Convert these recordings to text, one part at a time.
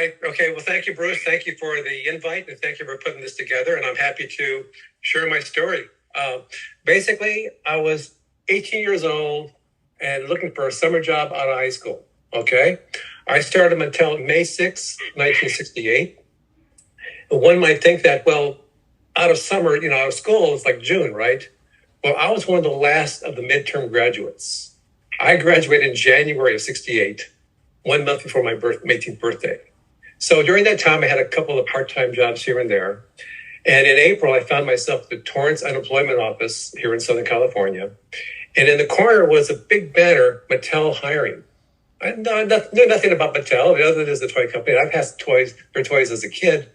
right. Okay. Well, thank you, Bruce. Thank you for the invite, and thank you for putting this together. And I'm happy to share my story. Basically, I was 18 years old and looking for a summer job out of high school. Okay. I started until May 6, 1968. One might think that, well, out of summer, out of school, it's like June, right? Well, I was one of the last of the midterm graduates. I graduated in January of 68, 1 month before my 18th birthday. So during that time, I had a couple of part-time jobs here and there. And in April, I found myself at the Torrance Unemployment Office here in Southern California. And in the corner was a big banner, Mattel hiring. I knew nothing about Mattel, other than as a toy company. I've had their toys as a kid.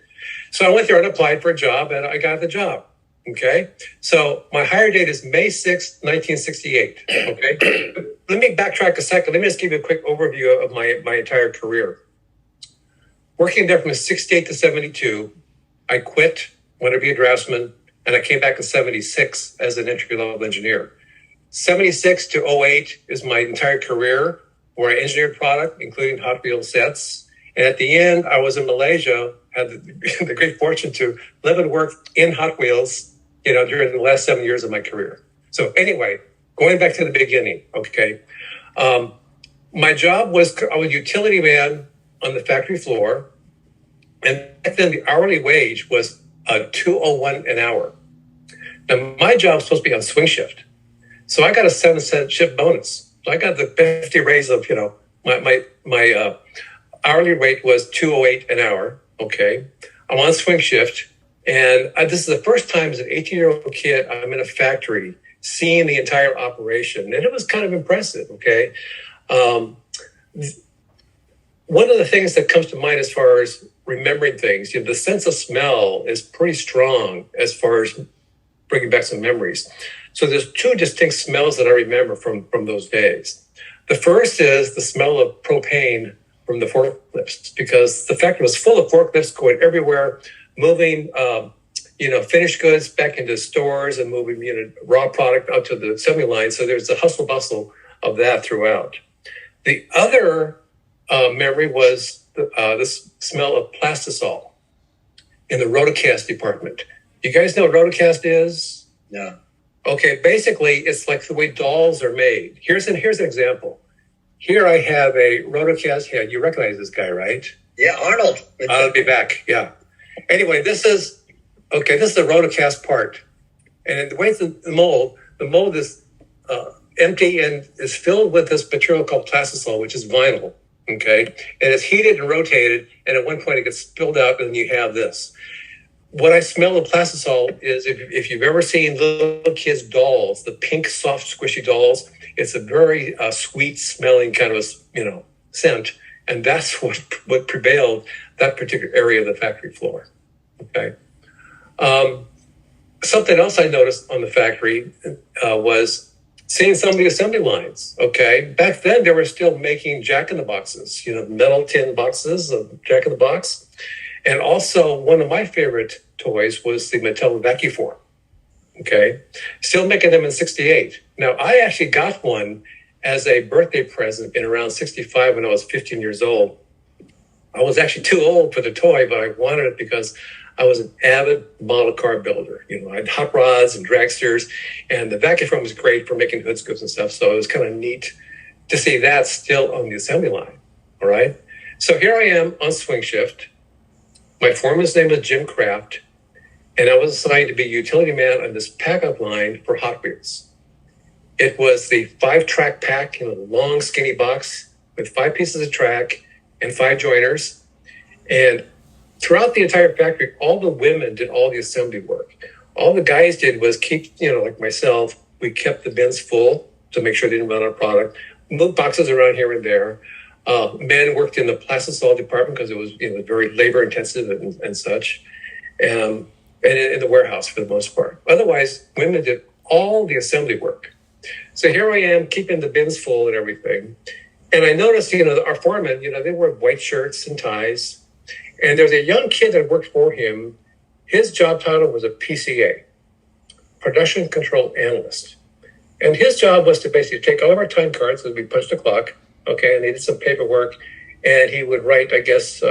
So I went there and applied for a job, and I got the job. Okay. So my hire date is May 6th, 1968. Okay. Let me backtrack a second. Let me just give you a quick overview of my entire career. Working there from 68 to 72, I quit, wanted to be a draftsman, and I came back in 76 as an entry-level engineer. 76 to 08 is my entire career where I engineered product, including Hot Wheels sets. And at the end, I was in Malaysia, had the great fortune to live and work in Hot Wheels, during the last 7 years of my career. So anyway, going back to the beginning, okay. My job was, I was a utility man on the factory floor. And back then the hourly wage was $2.01 an hour. Now my job was supposed to be on swing shift. So I got a 7-cent shift bonus. So I got the 50 raise of, my hourly rate was $2.08 an hour. Okay. I'm on swing shift. And this is the first time as an 18-year-old kid, I'm in a factory seeing the entire operation. And it was kind of impressive. Okay. One of the things that comes to mind as far as remembering things, the sense of smell is pretty strong as far as bringing back some memories. So there's two distinct smells that I remember from those days. The first is the smell of propane from the forklifts, because the factory was full of forklifts going everywhere, moving, finished goods back into stores and moving, raw product out to the assembly line. So there's a hustle bustle of that throughout. The other memory was this smell of plastisol in the rotocast department. You guys know what rotocast is? No. Okay, basically, it's like the way dolls are made. Here's an example. Here I have a rotocast head. You recognize this guy, right? Yeah, Arnold. I'll be back, yeah. Anyway, this is the rotocast part. And the way it's the mold is empty and is filled with this material called plastisol, which is vinyl. Okay, and it's heated and rotated, and at one point it gets spilled out, and you have this. What I smell of plastisol is if you've ever seen little kids' dolls, the pink, soft, squishy dolls, it's a very sweet smelling kind of scent, and that's what prevailed that particular area of the factory floor. Okay. Something else I noticed on the factory was seeing some of the assembly lines. Okay. Back then, they were still making Jack-in-the-Boxes, metal tin boxes of Jack-in-the-Box. And also, one of my favorite toys was the Mattel Vacuform. Okay. Still making them in 68. Now, I actually got one as a birthday present in around 65 when I was 15 years old. I was actually too old for the toy, but I wanted it because I was an avid model car builder. I had hot rods and dragsters, and the Vacuform was great for making hood scoops and stuff. So it was kind of neat to see that still on the assembly line. All right. So here I am on swing shift. My foreman's name was Jim Kraft, and I was assigned to be utility man on this pack-up line for Hot Wheels. It was the 5-track pack in a long, skinny box with 5 pieces of track and 5 joiners. And throughout the entire factory, all the women did all the assembly work. All the guys did was keep, like myself, we kept the bins full to make sure they didn't run out of product, moved boxes around here and there. Men worked in the plastisol department because it was very labor intensive and such, and in the warehouse for the most part. Otherwise, women did all the assembly work. So here I am keeping the bins full and everything. And I noticed, our foremen, they wore white shirts and ties. And there was a young kid that worked for him. His job title was a PCA, Production Control Analyst. And his job was to basically take all of our time cards, because we punched the clock, okay, and they did some paperwork, and he would write, I guess,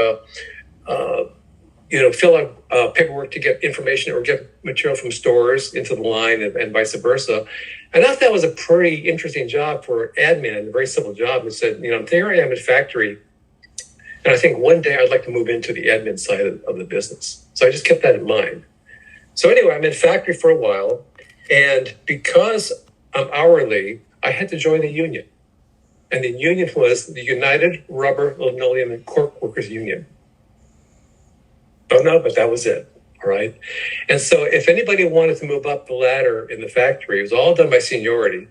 fill out paperwork to get information or get material from stores into the line and vice versa. And I thought that was a pretty interesting job for admin, a very simple job. And said, here I am at factory, and I think one day I'd like to move into the admin side of the business. So I just kept that in mind. So anyway, I'm in factory for a while, and because I'm hourly, I had to join the union. And the union was the United Rubber, Linoleum, and Cork Workers Union. Don't know, but that was it. All right. And so if anybody wanted to move up the ladder in the factory, it was all done by seniority.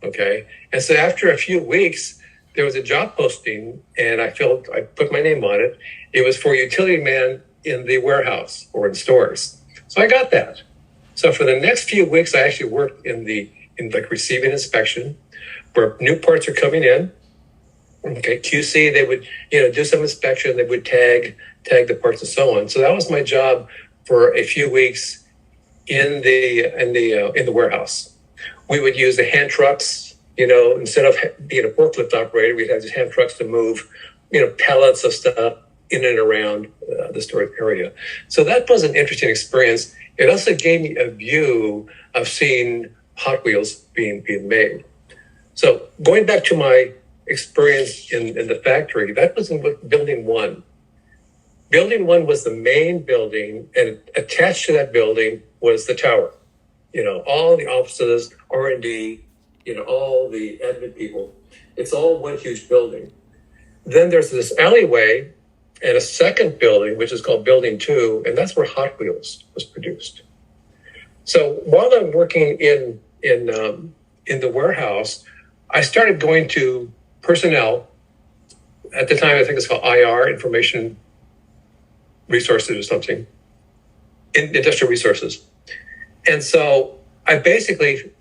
Okay. And so after a few weeks, there was a job posting, and I put my name on it. It was for utility man in the warehouse or in stores. So I got that. So for the next few weeks, I actually worked in receiving inspection, where new parts are coming in. Okay, QC, they would do some inspection, they would tag the parts and so on. So that was my job for a few weeks in the warehouse. We would use the hand trucks. Instead of being a forklift operator, we'd have these hand trucks to move, pallets of stuff in and around the storage area. So that was an interesting experience. It also gave me a view of seeing Hot Wheels being made. So going back to my experience in the factory, that was in Building 1. Building 1 was the main building, and attached to that building was the tower. All the offices, R&D, all the admin people. It's all one huge building. Then there's this alleyway and a second building, which is called Building 2, and that's where Hot Wheels was produced. So while I'm working in the warehouse, I started going to personnel. At the time, I think it's called IR, Information Resources or something, in Industrial Resources. And so I basically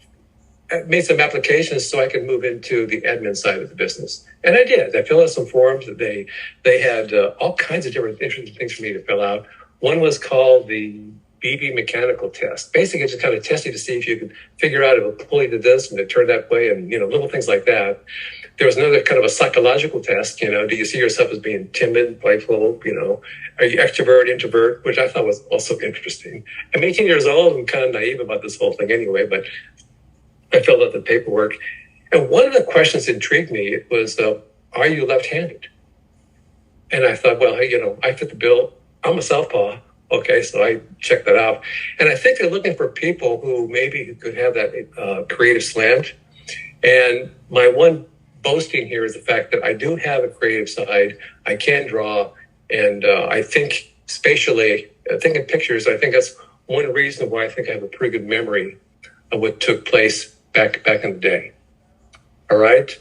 made some applications so I could move into the admin side of the business. And I did. I filled out some forms. They had all kinds of different interesting things for me to fill out. One was called the BB mechanical test. Basically, just kind of testing to see if you could figure out if a pulley did this and it turned that way, and little things like that. There was another kind of a psychological test. Do you see yourself as being timid, playful? Are you extrovert, introvert? Which I thought was also interesting. I'm 18 years old and kind of naive about this whole thing anyway, but I filled out the paperwork. And one of the questions that intrigued me was, are you left-handed? And I thought, well, hey, I fit the bill. I'm a southpaw. Okay, so I checked that out. And I think they're looking for people who maybe could have that creative slant. And my one boasting here is the fact that I do have a creative side. I can draw. And I think spatially, I think in pictures, I think that's one reason why I think I have a pretty good memory of what took place back in the day. All right.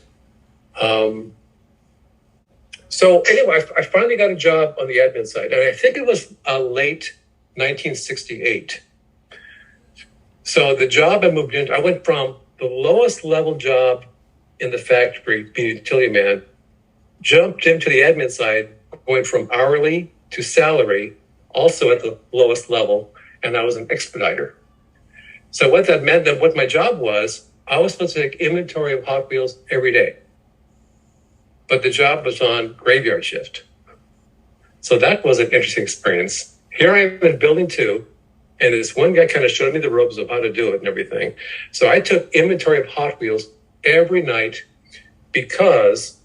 So anyway, I finally got a job on the admin side, and I think it was late 1968. So the job I moved into, I went from the lowest level job in the factory, being a utility man, jumped into the admin side, going from hourly to salary, also at the lowest level, and I was an expediter. So what that meant, that what my job was, I was supposed to take inventory of Hot Wheels every day. But the job was on graveyard shift. So that was an interesting experience. Here I am in Building 2, and this one guy kind of showed me the ropes of how to do it and everything. So I took inventory of Hot Wheels every night because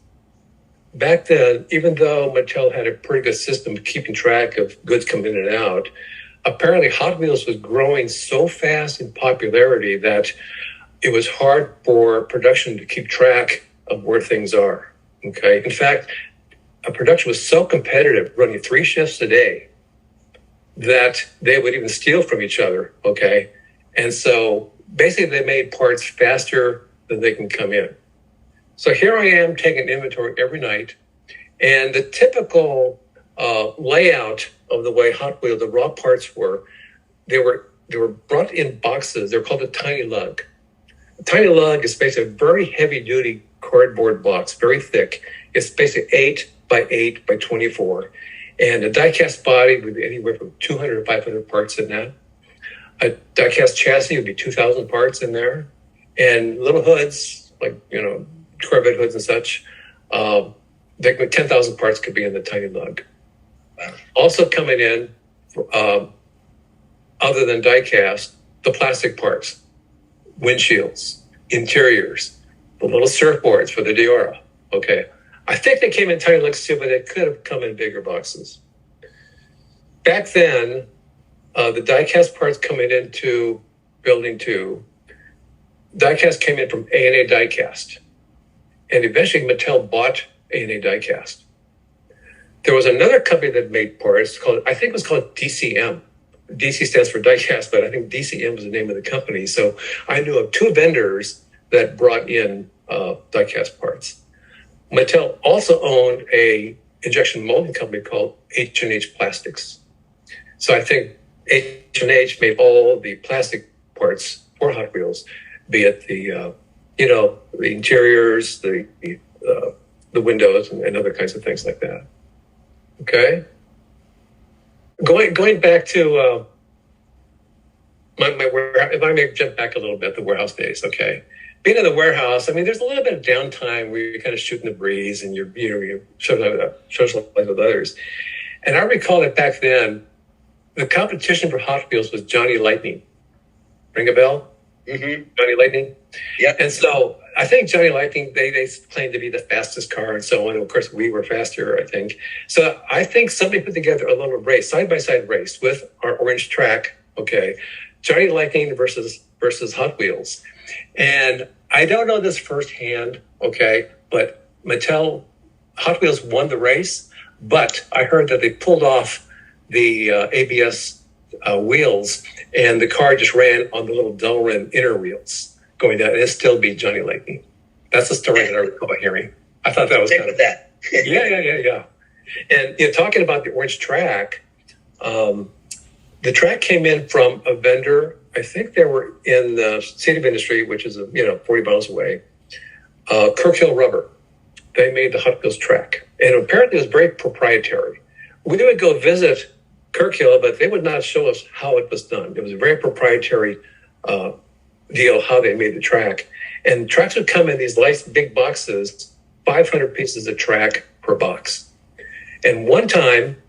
back then, even though Mattel had a pretty good system of keeping track of goods coming in and out, apparently Hot Wheels was growing so fast in popularity that it was hard for production to keep track of where things are. Okay. In fact, a production was so competitive, running 3 shifts a day, that they would even steal from each other. Okay. And so basically they made parts faster than they can come in. So here I am taking inventory every night, and the typical layout of the way Hot Wheels, the raw parts were, they were brought in boxes. They're called a tiny lug. A tiny lug is basically a very heavy duty cardboard box, very thick. It's basically 8 by 8 by 24. And a die-cast body would be anywhere from 200 to 500 parts in that. A die-cast chassis would be 2,000 parts in there. And little hoods, like, Corvette hoods and such, 10,000 parts could be in the tiny lug. Also coming in, other than die-cast, the plastic parts, windshields, interiors, the little surfboards for the Diora. Okay. I think they came in tiny looks too, but they could have come in bigger boxes. Back then, the die-cast parts coming into Building 2, die-cast came in from A&A Die-Cast. And eventually Mattel bought A&A Die-Cast. There was another company that made parts I think it was called DCM. DC stands for Die-Cast, but I think DCM was the name of the company. So I knew of 2 vendors that brought in die-cast parts. Mattel also owned a injection molding company called H&H Plastics. So I think H&H made all the plastic parts for Hot Wheels, be it the interiors, the windows, and other kinds of things like that. Okay. Going back to my warehouse, if I may jump back a little bit, the warehouse days. Okay. Being in the warehouse, I mean, there's a little bit of downtime where you're kind of shooting the breeze and you're socializing with others. And I recall that back then, the competition for Hot Wheels was Johnny Lightning. Ring a bell? Mm-hmm. Johnny Lightning? Yeah. And so I think Johnny Lightning, they claimed to be the fastest car and so on. And of course, we were faster, I think. So I think somebody put together a little race, side-by-side race with our orange track, okay, Johnny Lightning versus Hot Wheels. And I don't know this firsthand, okay, but Hot Wheels won the race, but I heard that they pulled off the ABS wheels, and the car just ran on the little Delrin inner wheels going down, and it still beat Johnny Lightning. That's the story that I recall hearing. I thought that was kind of that. Yeah. And talking about the orange track, the track came in from a vendor. I think they were in the City of Industry, which is 40 miles away. Kirk Hill Rubber. They made the Hot Wheels track, and apparently it was very proprietary. We would go visit Kirk Hill, but they would not show us how it was done. It was a very proprietary deal how they made the track. And tracks would come in these nice big boxes, 500 pieces of track per box. And one time,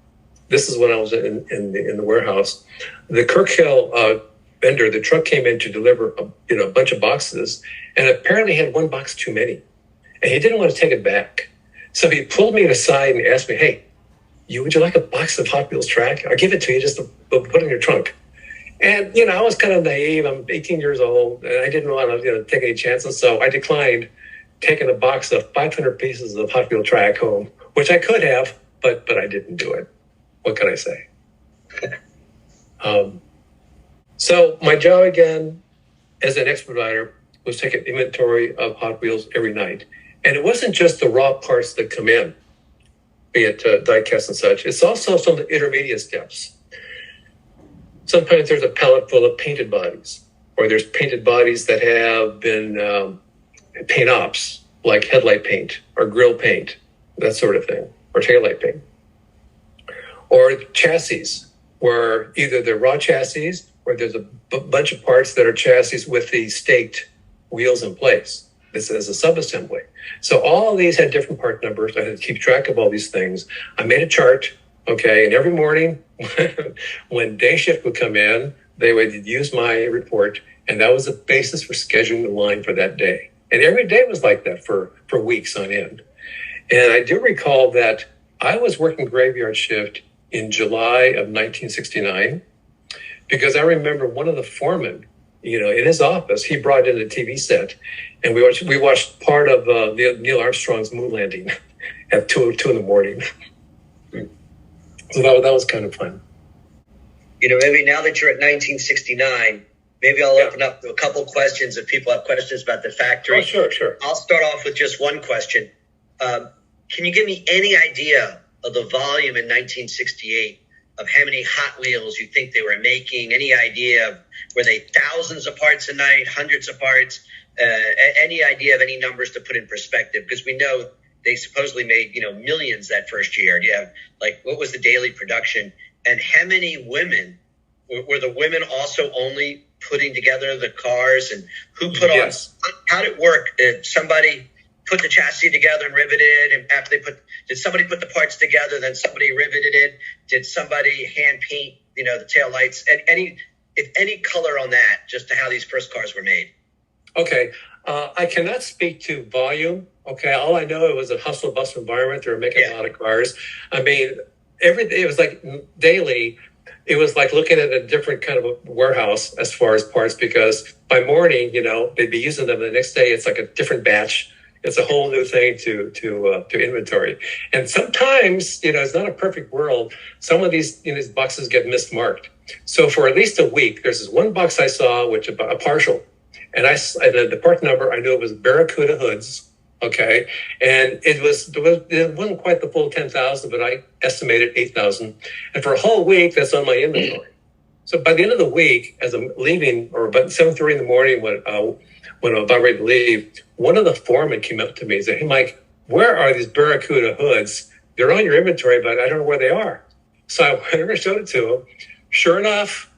this is when I was in the warehouse, the Kirk Hill vendor, the truck came in to deliver a bunch of boxes, and apparently had one box too many. And he didn't want to take it back. So he pulled me aside and asked me, hey, would you like a box of Hot Wheels track? I'll give it to you, just to put in your trunk. And, I was kind of naive. I'm 18 years old, and I didn't want to take any chances. So I declined taking a box of 500 pieces of Hot Wheel track home, which I could have, but I didn't do it. What can I say? So my job, again, as an expediter, was taking inventory of Hot Wheels every night. And it wasn't just the raw parts that come in, be it die-cast and such. It's also some of the intermediate steps. Sometimes there's a pallet full of painted bodies, or there's painted bodies that have been paint ops, like headlight paint or grill paint, that sort of thing, or taillight paint. Or chassis, where either they're raw chassis or there's a bunch of parts that are chassis with the staked wheels in place. This is a subassembly. So all of these had different part numbers. I had to keep track of all these things. I made a chart, okay, and every morning when day shift would come in, they would use my report, and that was the basis for scheduling the line for that day. And every day was like that for weeks on end. And I do recall that I was working graveyard shift in July of 1969, because I remember one of the foremen, in his office, he brought in a TV set, and we watched part of Neil Armstrong's moon landing at 2 in the morning. So that was kind of fun. Maybe now that you're at 1969, maybe I'll open up to a couple questions if people have questions about the factory. Oh, sure. I'll start off with just one question. Can you give me any idea of the volume in 1968 of how many Hot Wheels you think they were making? Any idea of, were they thousands of parts a night, hundreds of parts? Any idea of any numbers to put in perspective? Because we know they supposedly made, millions that first year. Do you have, what was the daily production? And how many women, were the women also only putting together the cars? And who put Yes. on, how did it work? Somebody put the chassis together and riveted? And after did somebody put the parts together, then somebody riveted it? Did somebody hand paint, the taillights? And any color on that, just to how these first cars were made? Okay. I cannot speak to volume. Okay. All I know, it was a hustle bustle environment. They were making a lot of cars. I mean, every day, it was like daily. It was like looking at a different kind of a warehouse as far as parts, because by morning, they'd be using them. The next day, it's like a different batch. It's a whole new thing to inventory. And sometimes, it's not a perfect world. Some of these boxes get mismarked. So for at least a week, there's this one box I saw, which a partial, and the part number, I knew it was Barracuda hoods. Okay. And it wasn't quite the full 10,000, but I estimated 8,000. And for a whole week, that's on my inventory. So by the end of the week, as I'm leaving, or about 7:30 in the morning, when I'm about ready to leave, one of the foremen came up to me and said, "Hey, Mike, where are these Barracuda hoods? They're on your inventory, but I don't know where they are." So I went over and showed it to him. Sure enough,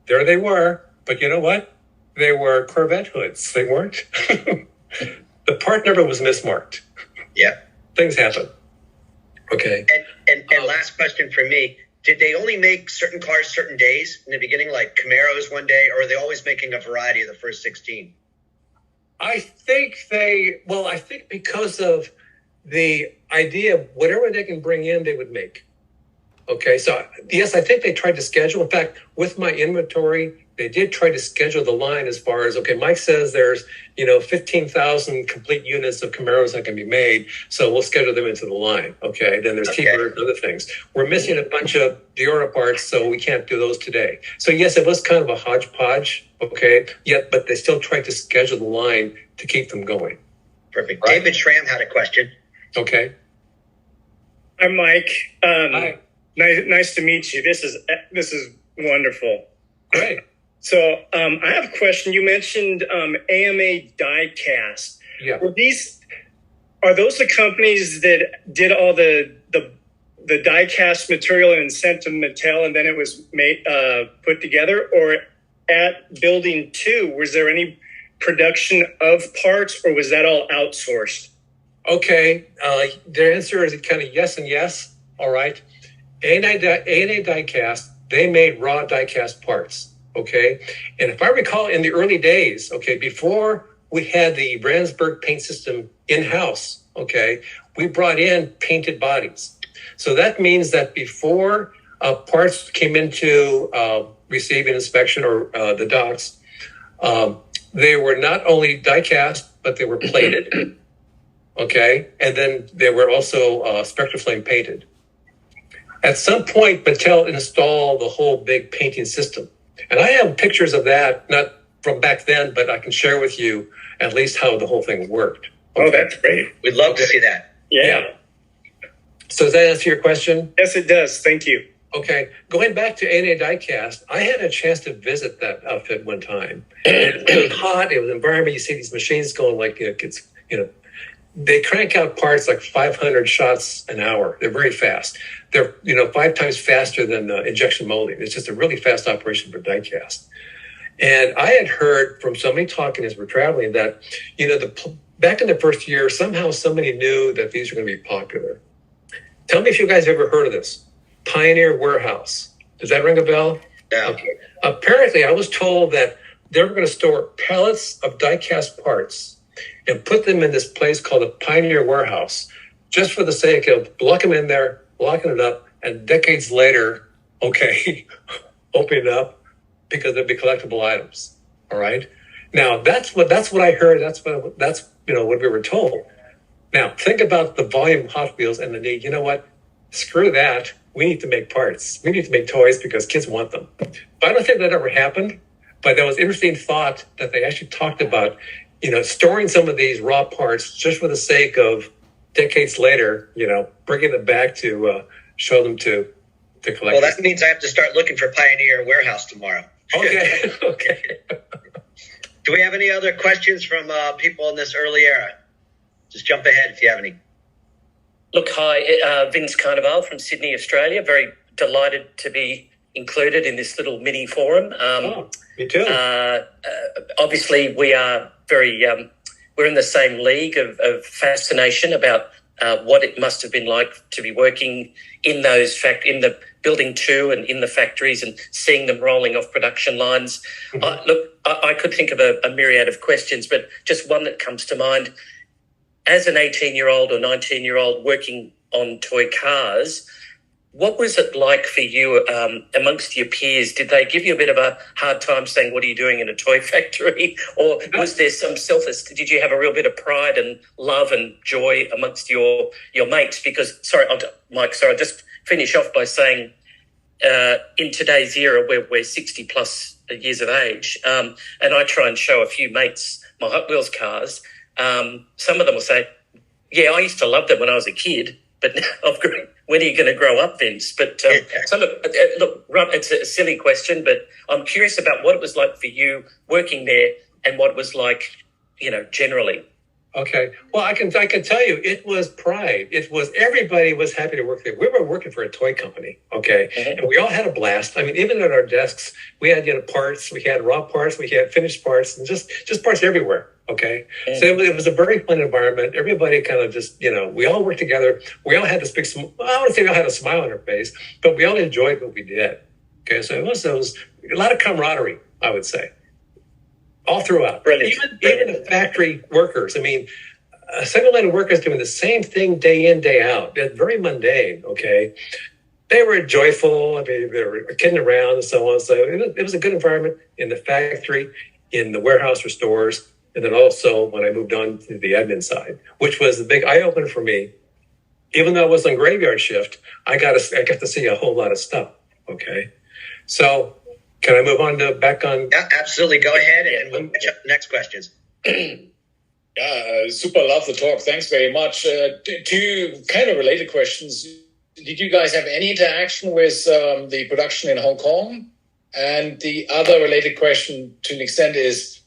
there they were. But you know what? They were Corvette hoods. They weren't. The part number was mismarked. Yeah. Things happen. Okay. And last question for me. Did they only make certain cars certain days in the beginning, like Camaros one day, or are they always making a variety of the first 16? I think because of the idea of whatever they can bring in, they would make. Okay. So yes, I think they tried to schedule. In fact, with my inventory, they did try to schedule the line as far as, okay, Mike says there's, 15,000 complete units of Camaros that can be made. So we'll schedule them into the line. Okay. Then there's T-Bird and other things. We're missing a bunch of Diora parts, so we can't do those today. So yes, it was kind of a hodgepodge. Okay. But they still tried to schedule the line to keep them going. Perfect. Right? David Schramm had a question. Okay. Hi, Mike. Hi. Nice to meet you. This is wonderful. Great. So I have a question. You mentioned AMA Diecast. Yeah. Are those the companies that did all the diecast material and sent to Mattel, and then it was made put together? Or at Building 2, was there any production of parts, or was that all outsourced? Okay. The answer is kind of yes and yes. All right. A&A Diecast, they made raw diecast parts. Okay. And if I recall, in the early days, okay, before we had the Brandsburg paint system in-house, okay, we brought in painted bodies. So that means that before parts came into receiving inspection or the docks, they were not only die-cast, but they were plated. Okay. And then they were also Spectraflame painted. At some point, Mattel installed the whole big painting system. And I have pictures of that, not from back then, but I can share with you at least how the whole thing worked. Okay. Oh, that's great. We'd love to see that. Yeah. So does that answer your question? Yes, it does. Thank you. Okay. Going back to A&A Diecast, I had a chance to visit that outfit one time. And it was hot. It was an environment. You see these machines going like, they crank out parts like 500 shots an hour. They're very fast. They're, 5 times faster than injection molding. It's just a really fast operation for diecast. And I had heard from somebody talking as we're traveling that, back in the first year, somehow somebody knew that these were going to be popular. Tell me if you guys have ever heard of this. Pioneer Warehouse. Does that ring a bell? Yeah. Okay. Apparently, I was told that they were going to store pallets of diecast parts and put them in this place called a Pioneer Warehouse, just for the sake of locking them in there, locking it up, and decades later, open it up because there'd be collectible items. All right. Now that's what I heard. That's what we were told. Now think about the volume of Hot Wheels and the need. You know what? Screw that. We need to make parts. We need to make toys because kids want them. But I don't think that ever happened. But there was interesting thought that they actually talked about, storing some of these raw parts just for the sake of decades later, bringing them back to show them to collectors. Well, that means I have to start looking for Pioneer Warehouse tomorrow. Okay. Okay. Do we have any other questions from people in this early era? Just jump ahead if you have any. Look, hi, Vince Carnival from Sydney, Australia. Very delighted to be included in this little mini forum. Me too. Obviously, we are very we're in the same league of fascination about what it must have been like to be working in those in the building 2 and in the factories and seeing them rolling off production lines. I could think of a myriad of questions, but just one that comes to mind. As an 18-year-old or 19-year-old working on toy cars, what was it like for you amongst your peers? Did they give you a bit of a hard time saying, what are you doing in a toy factory? Or was there some did you have a real bit of pride and love and joy amongst your mates? Because, Mike, I'll just finish off by saying in today's era where we're 60 plus years of age, and I try and show a few mates my Hot Wheels cars, some of them will say, yeah, I used to love them when I was a kid, but now when are you going to grow up, Vince? But look, it's a silly question, but I'm curious about what it was like for you working there and what it was like, generally. Okay. Well, I can tell you, it was pride. Everybody was happy to work there. We were working for a toy company, okay? Mm-hmm. And we all had a blast. I mean, even at our desks, we had, parts, we had raw parts, we had finished parts, and just parts everywhere, okay? Mm-hmm. So it was a very fun environment. Everybody kind of just, we all worked together. We all had this big, I don't want to say we all had a smile on our face, but we all enjoyed what we did, okay? So it was a lot of camaraderie, I would say. All throughout. Brilliant. Even the factory workers. I mean, second line workers doing the same thing day in, day out. They're very mundane, okay? They were joyful. I mean, they were kidding around and so on. So it was a good environment in the factory, in the warehouse or stores, and then also when I moved on to the admin side, which was the big eye-opener for me. Even though I was on graveyard shift, I got to see a whole lot of stuff, okay? So can I move on to back on? Yeah, absolutely. Go ahead and we'll catch up next questions. Super love the talk. Thanks very much. Two kind of related questions. Did you guys have any interaction with the production in Hong Kong? And the other related question to an extent is,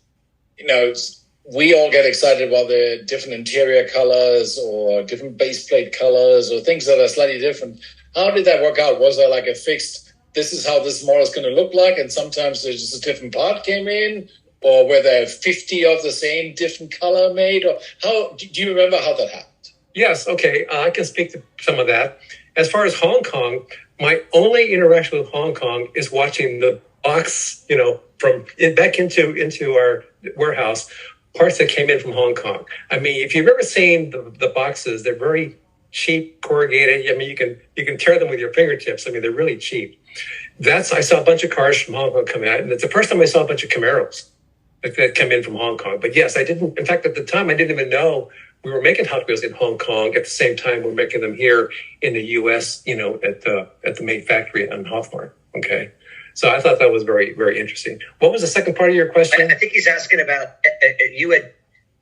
we all get excited about the different interior colors or different base plate colors or things that are slightly different. How did that work out? Was there like a fixed, this is how this model is going to look like, and sometimes there's just a different part came in, or were there 50 of the same different color made? Or how do you remember how that happened? Yes, okay, I can speak to some of that. As far as Hong Kong, my only interaction with Hong Kong is watching the box, from back into our warehouse, parts that came in from Hong Kong. I mean, if you've ever seen the boxes, they're very cheap, corrugated. I mean, you can tear them with your fingertips. I mean, they're really cheap. I saw a bunch of cars from Hong Kong come out, and it's the first time I saw a bunch of Camaros that come in from Hong Kong. But yes, I didn't. In fact, at the time, I didn't even know we were making Hot Wheels in Hong Kong. At the same time, we're making them here in the U.S. At the main factory on Hawthorne. Okay, so I thought that was very, very interesting. What was the second part of your question? I think he's asking about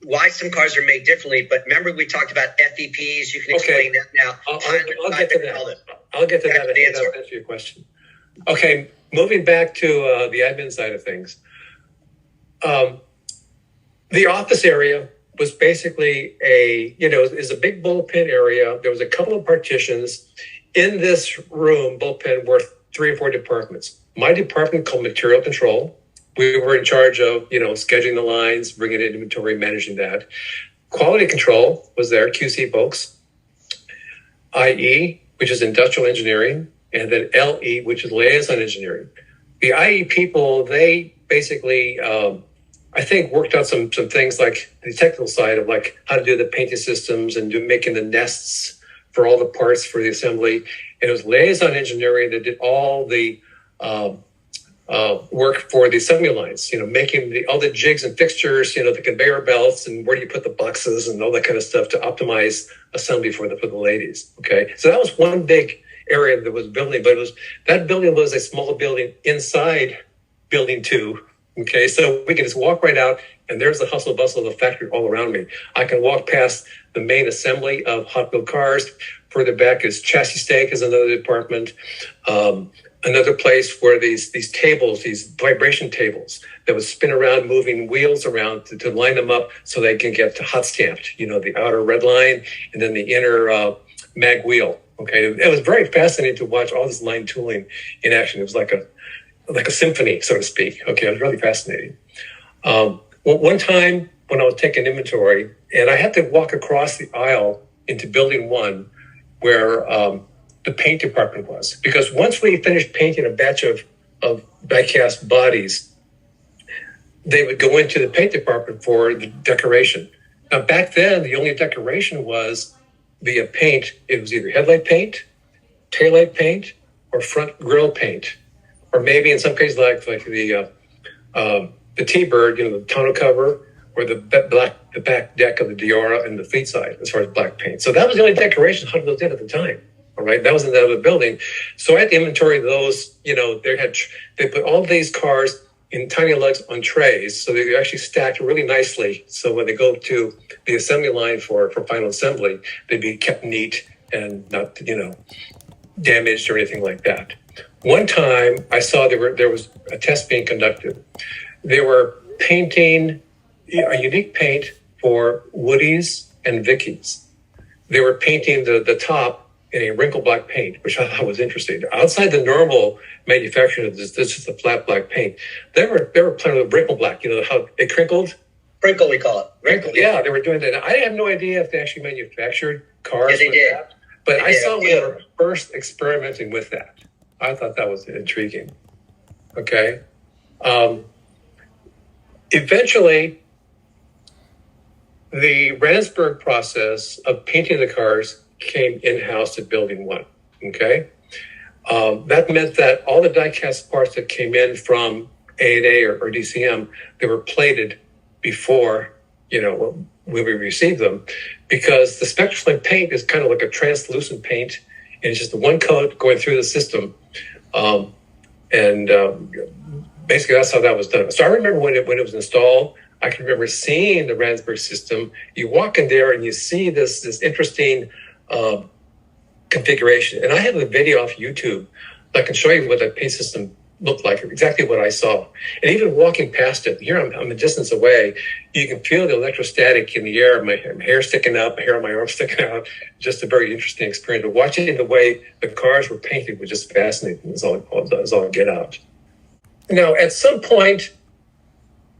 why some cars are made differently. But remember, we talked about FEPs. You can explain that now. I'll get to that. I'll get to that. I think that'll answer your question. Okay, moving back to the admin side of things. The office area was basically is a big bullpen area. There was a couple of partitions. In this room, bullpen were 3 or 4 departments. My department called Material Control. We were in charge of, scheduling the lines, bringing in inventory, managing that. Quality Control was there, QC folks. IE, which is Industrial Engineering, and then LE, which is Liaison Engineering. The IE people, they basically, I think, worked out some things like the technical side of like how to do the painting systems and making the nests for all the parts for the assembly. And it was Liaison Engineering that did all the work for the assembly lines, making all the jigs and fixtures, the conveyor belts and where do you put the boxes and all that kind of stuff to optimize assembly for the ladies. Okay, so that was one big area that was building, but that building was a small building inside building 2. Okay, so we can just walk right out and there's the hustle bustle of the factory all around me. I can walk past the main assembly of Hot Wheel cars. Further back is chassis stake is another department. Another place where these tables, these vibration tables that would spin around, moving wheels around to line them up so they can get hot stamped, the outer red line and then the inner mag wheel. Okay, it was very fascinating to watch all this line tooling in action. It was like a symphony, so to speak. Okay, it was really fascinating. One time when I was taking inventory, and I had to walk across the aisle into building 1 where the paint department was. Because once we finished painting a batch of die-cast bodies, they would go into the paint department for the decoration. Now, back then, the only decoration was via paint. It was either headlight paint, taillight paint, or front grille paint. Or maybe in some cases like the T-Bird, the tonneau cover, or the back deck of the Diora and the fleet side as far as black paint. So that was the only decoration Hot did at the time. All right, that was in the other building. So I had to inventory those. They put all these cars in tiny lugs on trays, so they actually stacked really nicely. So when they go to the assembly line for final assembly, they'd be kept neat and not damaged or anything like that. One time I saw there was a test being conducted. They were painting a unique paint for Woodies and Vickies. They were painting the top in a wrinkle black paint, which I thought was interesting. Outside the normal manufacturing of this is a flat black paint. They were playing with wrinkle black. How it crinkled. Wrinkle, we call it. Wrinkle. Yeah, they were doing that. I have no idea if they actually manufactured cars. Yeah, they did. That, but I saw when they were first experimenting with that. I thought that was intriguing. Okay. Eventually, the Randsburg process of painting the cars came in-house at Building 1. Okay. That meant that all the die-cast parts that came in from A&A or DCM, they were plated before, when we received them, because the Spectraflame paint is kind of like a translucent paint, and it's just the one coat going through the system. Basically, that's how that was done. So I remember when it was installed, I can remember seeing the Randsburg system. You walk in there and you see this interesting configuration. And I have a video off YouTube that can show you what that paint system looked like, exactly what I saw. And even walking past it, here I'm a distance away, you can feel the electrostatic in the air, my hair sticking up, my hair on my arm sticking out. Just a very interesting experience. But watching the way the cars were painted was just fascinating. It was all get out. Now, at some point,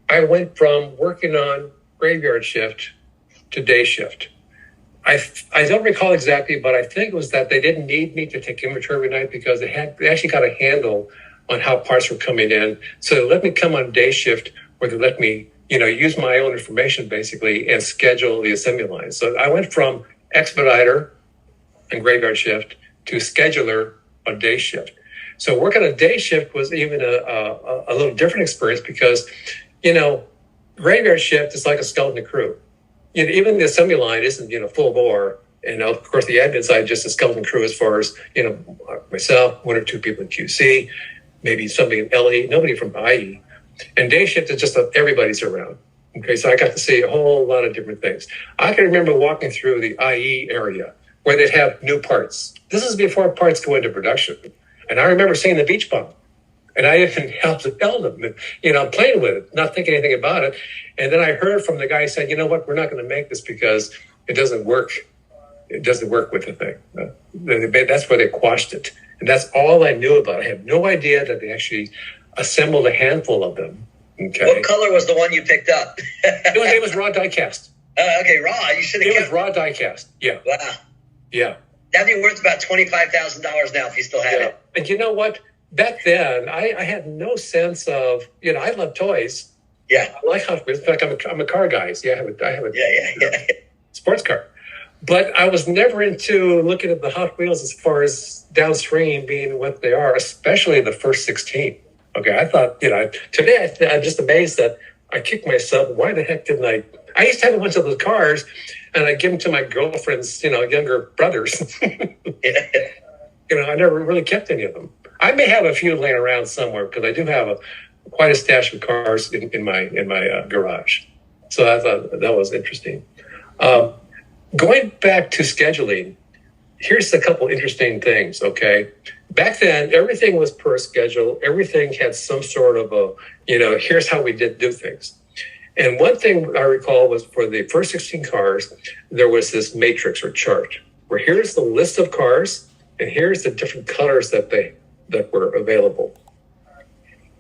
I went from working on graveyard shift to day shift. I don't recall exactly, but I think it was that they didn't need me to take inventory every night because they actually got a handle on how parts were coming in. So they let me come on day shift, where they let me, use my own information basically and schedule the assembly line. So I went from expediter and graveyard shift to scheduler on day shift. So working on day shift was even a little different experience because, graveyard shift is like a skeleton crew. Even the assembly line isn't, full bore. And of course, the admin side, just a skeleton crew as far as, myself, 1 or 2 people in QC, maybe somebody in LE, nobody from IE. And day shift is just everybody's around. Okay, so I got to see a whole lot of different things. I can remember walking through the IE area where they'd have new parts. This is before parts go into production. And I remember seeing the beach bomb. And I even helped to build them. I'm playing with it, not thinking anything about it. And then I heard from the guy who said, you know what, we're not going to make this because it doesn't work. It doesn't work with the thing. That's where they quashed it. And that's all I knew about it. I had no idea that they actually assembled a handful of them. Okay. What color was the one you picked up? It was raw die cast. Okay, raw. You should have kept it. It was raw die cast. Yeah. Wow. Yeah. That'd be worth about $25,000 now if you still had it. And you know what? Back then, I had no sense of, I love toys. Yeah. I like Hot Wheels. In fact, I'm a car guy. See, I have a sports car. But I was never into looking at the Hot Wheels as far as downstream being what they are, especially the first 16. Okay, I thought, today I'm just amazed that I kicked myself. Why the heck didn't I? I used to have a bunch of those cars, and I give them to my girlfriend's, younger brothers. I never really kept any of them. I may have a few laying around somewhere because I do have quite a stash of cars in my garage. So I thought that was interesting. Going back to scheduling, here's a couple interesting things, okay? Back then, everything was per schedule. Everything had some sort of here's how we do things. And one thing I recall was for the first 16 cars, there was this matrix or chart where here's the list of cars and here's the different colors that were available.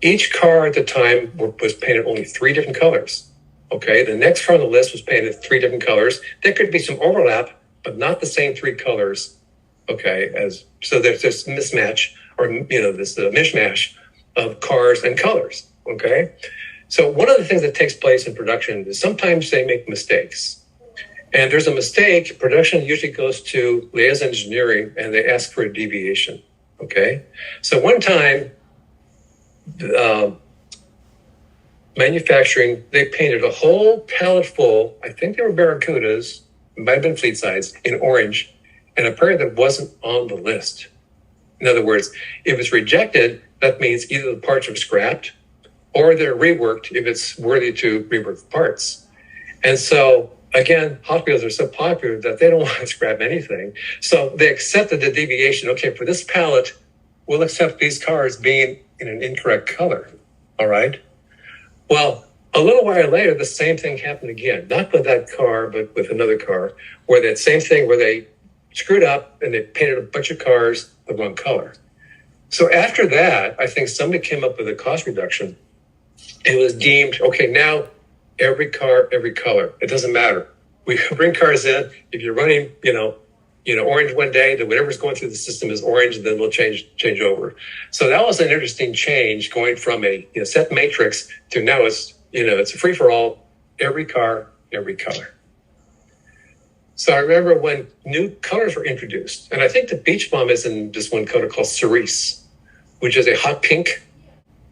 Each car at the time was painted only 3 different colors. Okay, the next car on the list was painted 3 different colors. There could be some overlap, but not the same 3 colors. Okay, so there's this mismatch, or this mishmash of cars and colors. Okay, so one of the things that takes place in production is sometimes they make mistakes. And there's a mistake, production usually goes to liaison engineering and they ask for a deviation. Okay, so one time, manufacturing, they painted a whole pallet full, I think they were Barracudas, it might have been fleet size, in orange, and a pair that wasn't on the list. In other words, if it's rejected, that means either the parts are scrapped or they're reworked if it's worthy to rework the parts. And so, again, Hot Wheels are so popular that they don't want to scrap anything. So they accepted the deviation. Okay, for this pallet, we'll accept these cars being in an incorrect color. All right? Well, a little while later, the same thing happened again. Not with that car, but with another car, where that same thing where they screwed up and they painted a bunch of cars the wrong color. So after that, I think somebody came up with a cost reduction. It was deemed, okay, now every car, every color. It doesn't matter. We bring cars in. If you're running, orange one day, then whatever's going through the system is orange, and then we'll change over. So that was an interesting change, going from a set matrix to now it's a free for all, every car, every color. So I remember when new colors were introduced, and I think the Beach Bomb is in this one color called Cerise, which is a hot pink.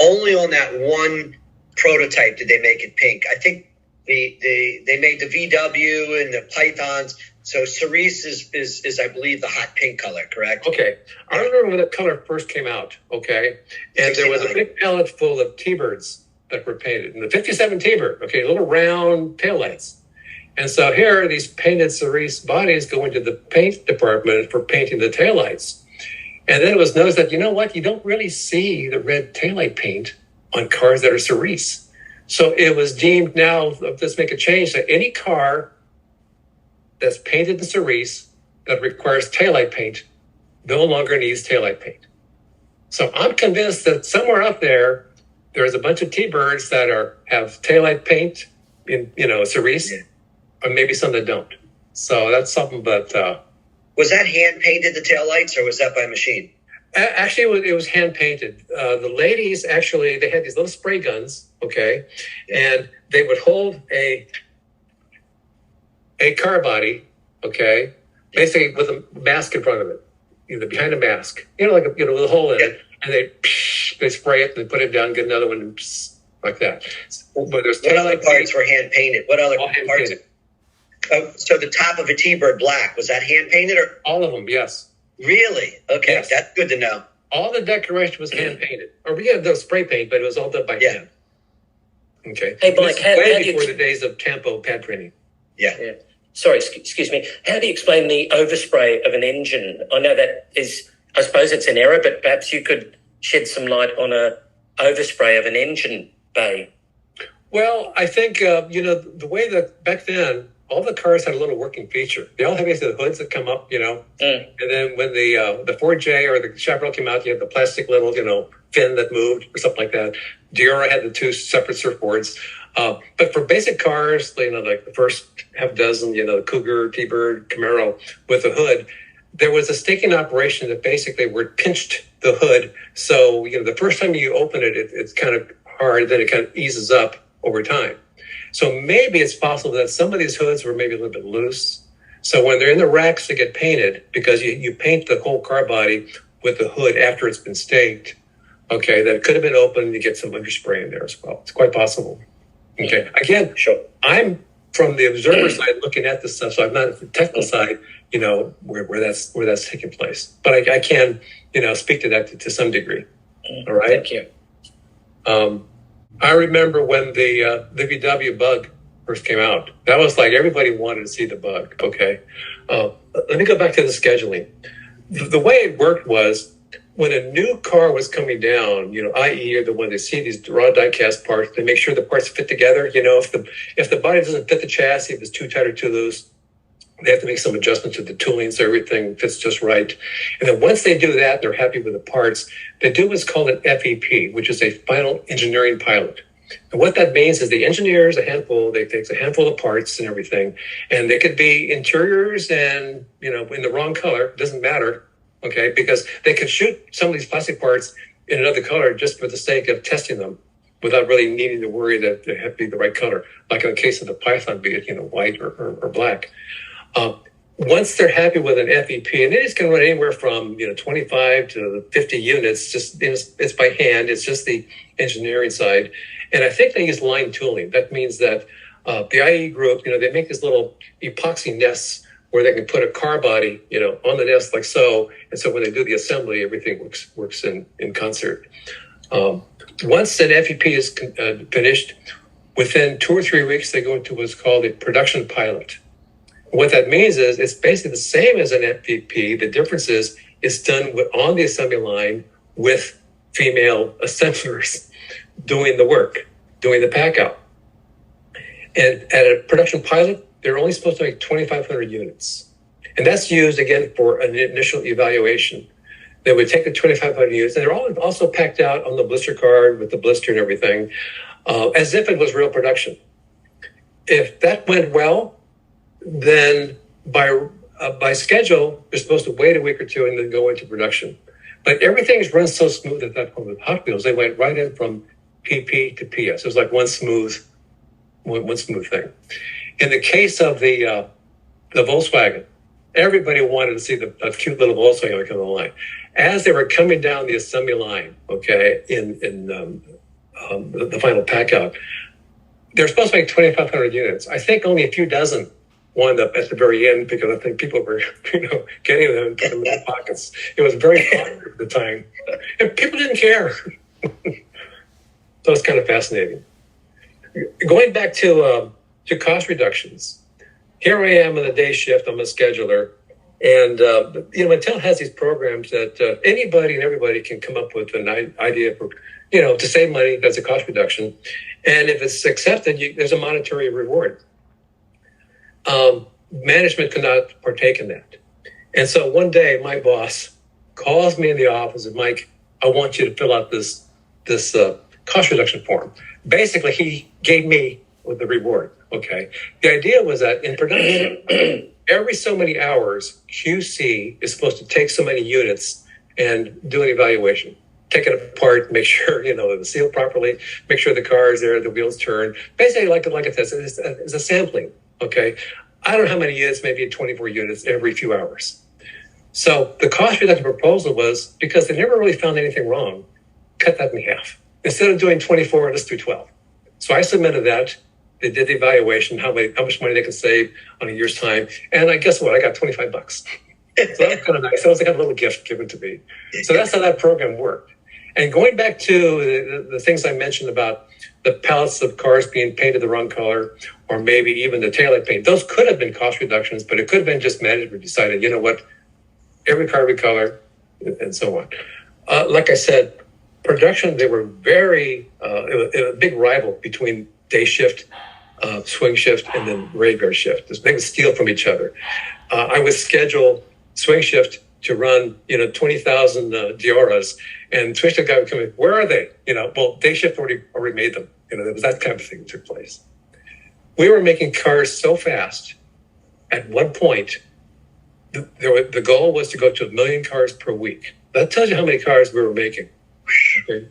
Only on that one prototype did they make it pink. I think they made the VW and the Pythons. So Cerise is I believe the hot pink color, correct? Okay. I remember when that color first came out, okay? And 69. There was a big pallet full of T-Birds that were painted. And the 57 T-Bird, okay, little round taillights. And so here, these painted Cerise bodies go into the paint department for painting the taillights. And then it was noticed that, you know what, you don't really see the red taillight paint on cars that are Cerise. So it was deemed now, let's make a change, that any car that's painted in Cerise that requires taillight paint no longer needs taillight paint. So I'm convinced that somewhere out there, there's a bunch of T-Birds that have taillight paint in, Cerise, or maybe some that don't. So that's something that... Was that hand-painted, the taillights, or was that by machine? Actually, it was hand-painted. The ladies, actually, they had these little spray guns, okay? And they would hold a car body, okay, basically with a mask in front of it, behind a mask, like with a hole in it, and they spray it and they put it down, get another one, and like that. But what other parts were hand painted? What other parts? So the top of a T-Bird black, was that hand painted or all of them? Yes. Really? Okay, yes. That's good to know. All the decoration was hand painted, or we had the spray paint, but it was all done by hand. Okay. Hey, Mike, how do you before the days of Campo pad printing? Yeah. Sorry, excuse me. How do you explain the overspray of an engine? I know that is, I suppose it's an error, but perhaps you could shed some light on a overspray of an engine bay. Well, I think, the way that back then, all the cars had a little working feature. They all had basically the hoods that come up, And then when the 4J or the Chaparral came out, you had the plastic little, fin that moved or something like that. Diora had the 2 separate surfboards. But for basic cars, like the first half dozen, the Cougar, T-Bird, Camaro with a hood, there was a staking operation that basically pinched the hood. So, the first time you open it, it's kind of hard, then it kind of eases up over time. So maybe it's possible that some of these hoods were maybe a little bit loose. So when they're in the racks to get painted, because you paint the whole car body with the hood after it's been staked, okay, that it could have been open and you get some underspray in there as well. It's quite possible. Okay. Again, sure. I'm from the observer side looking at this stuff, so I'm not at the technical side, where that's taking place. But I can, speak to that to some degree. All right. Thank you. I remember when the VW Bug first came out. That was like everybody wanted to see the Bug. Okay. Let me go back to the scheduling. The way it worked was when a new car was coming down, i.e. when they see these raw die-cast parts, they make sure the parts fit together. If the body doesn't fit the chassis, if it's too tight or too loose, they have to make some adjustments to the tooling so everything fits just right. And then once they do that, they're happy with the parts. They do what's called an FEP, which is a final engineering pilot. And what that means is the engineers, they take a handful of parts and everything, and they could be interiors and, in the wrong color, doesn't matter, okay, because they could shoot some of these plastic parts in another color just for the sake of testing them without really needing to worry that they have to be the right color, like in the case of the Python, be it, white or black. Once they're happy with an FEP, and it is going to run anywhere from 25 to 50 units, just it's by hand. It's just the engineering side, and I think they use line tooling. That means that the IE group, they make these little epoxy nests where they can put a car body, on the nest like so, and so when they do the assembly, everything works in concert. Once an FEP is finished, within 2 or 3 weeks, they go into what's called a production pilot. What that means is it's basically the same as an FPP. The difference is it's done on the assembly line with female assemblers doing the work, doing the pack out. And at a production pilot, they're only supposed to make 2,500 units. And that's used, again, for an initial evaluation. They would take the 2,500 units, and they're all also packed out on the blister card with the blister and everything, as if it was real production. If that went well, then by schedule, they're supposed to wait a week or two and then go into production. But everything's run so smooth at that point with Hot Wheels, they went right in from PP to PS. It was like one smooth thing. In the case of the Volkswagen, everybody wanted to see a cute little Volkswagen come on the line. As they were coming down the assembly line, okay, in the final pack out, they're supposed to make 2,500 units. I think only a few dozen wound up at the very end because I think people were, getting them and putting them in their pockets. It was very popular at the time, and people didn't care. So it's kind of fascinating. Going back to cost reductions, here I am on the day shift. I'm a scheduler, and Mattel has these programs that anybody and everybody can come up with an idea for, to save money. That's a cost reduction, and if it's accepted, there's a monetary reward. Management could not partake in that. And so one day my boss calls me in the office and Mike, I want you to fill out this cost reduction form. Basically, he gave me the reward. Okay. The idea was that in production, every so many hours, QC is supposed to take so many units and do an evaluation. Take it apart, make sure, it's sealed properly, make sure the car is there, the wheels turn. Basically, like a test, it's a sampling. Okay, I don't know how many units, maybe 24 units every few hours. So the cost reduction proposal was, because they never really found anything wrong, cut that in half. Instead of doing 24, let's do 12. So I submitted that. They did the evaluation, how much money they could save on a year's time. And I guess what? I got $25. So that was kind of nice. It was like a little gift given to me. So that's how that program worked. And going back to the things I mentioned about the pallets of cars being painted the wrong color, or maybe even the taillight paint, those could have been cost reductions, but it could have been just management decided, every car, every color, and so on. Like I said, production, they were it was a big rival between day shift, swing shift, and then graveyard shift. They would steal from each other. I would schedule swing shift to run, 20,000 Dioras, and swing shift guy would come in, where are they? Day shift already made them. There was that kind of thing that took place. We were making cars so fast. At one point, the goal was to go to 1 million cars per week. That tells you how many cars we were making. Okay?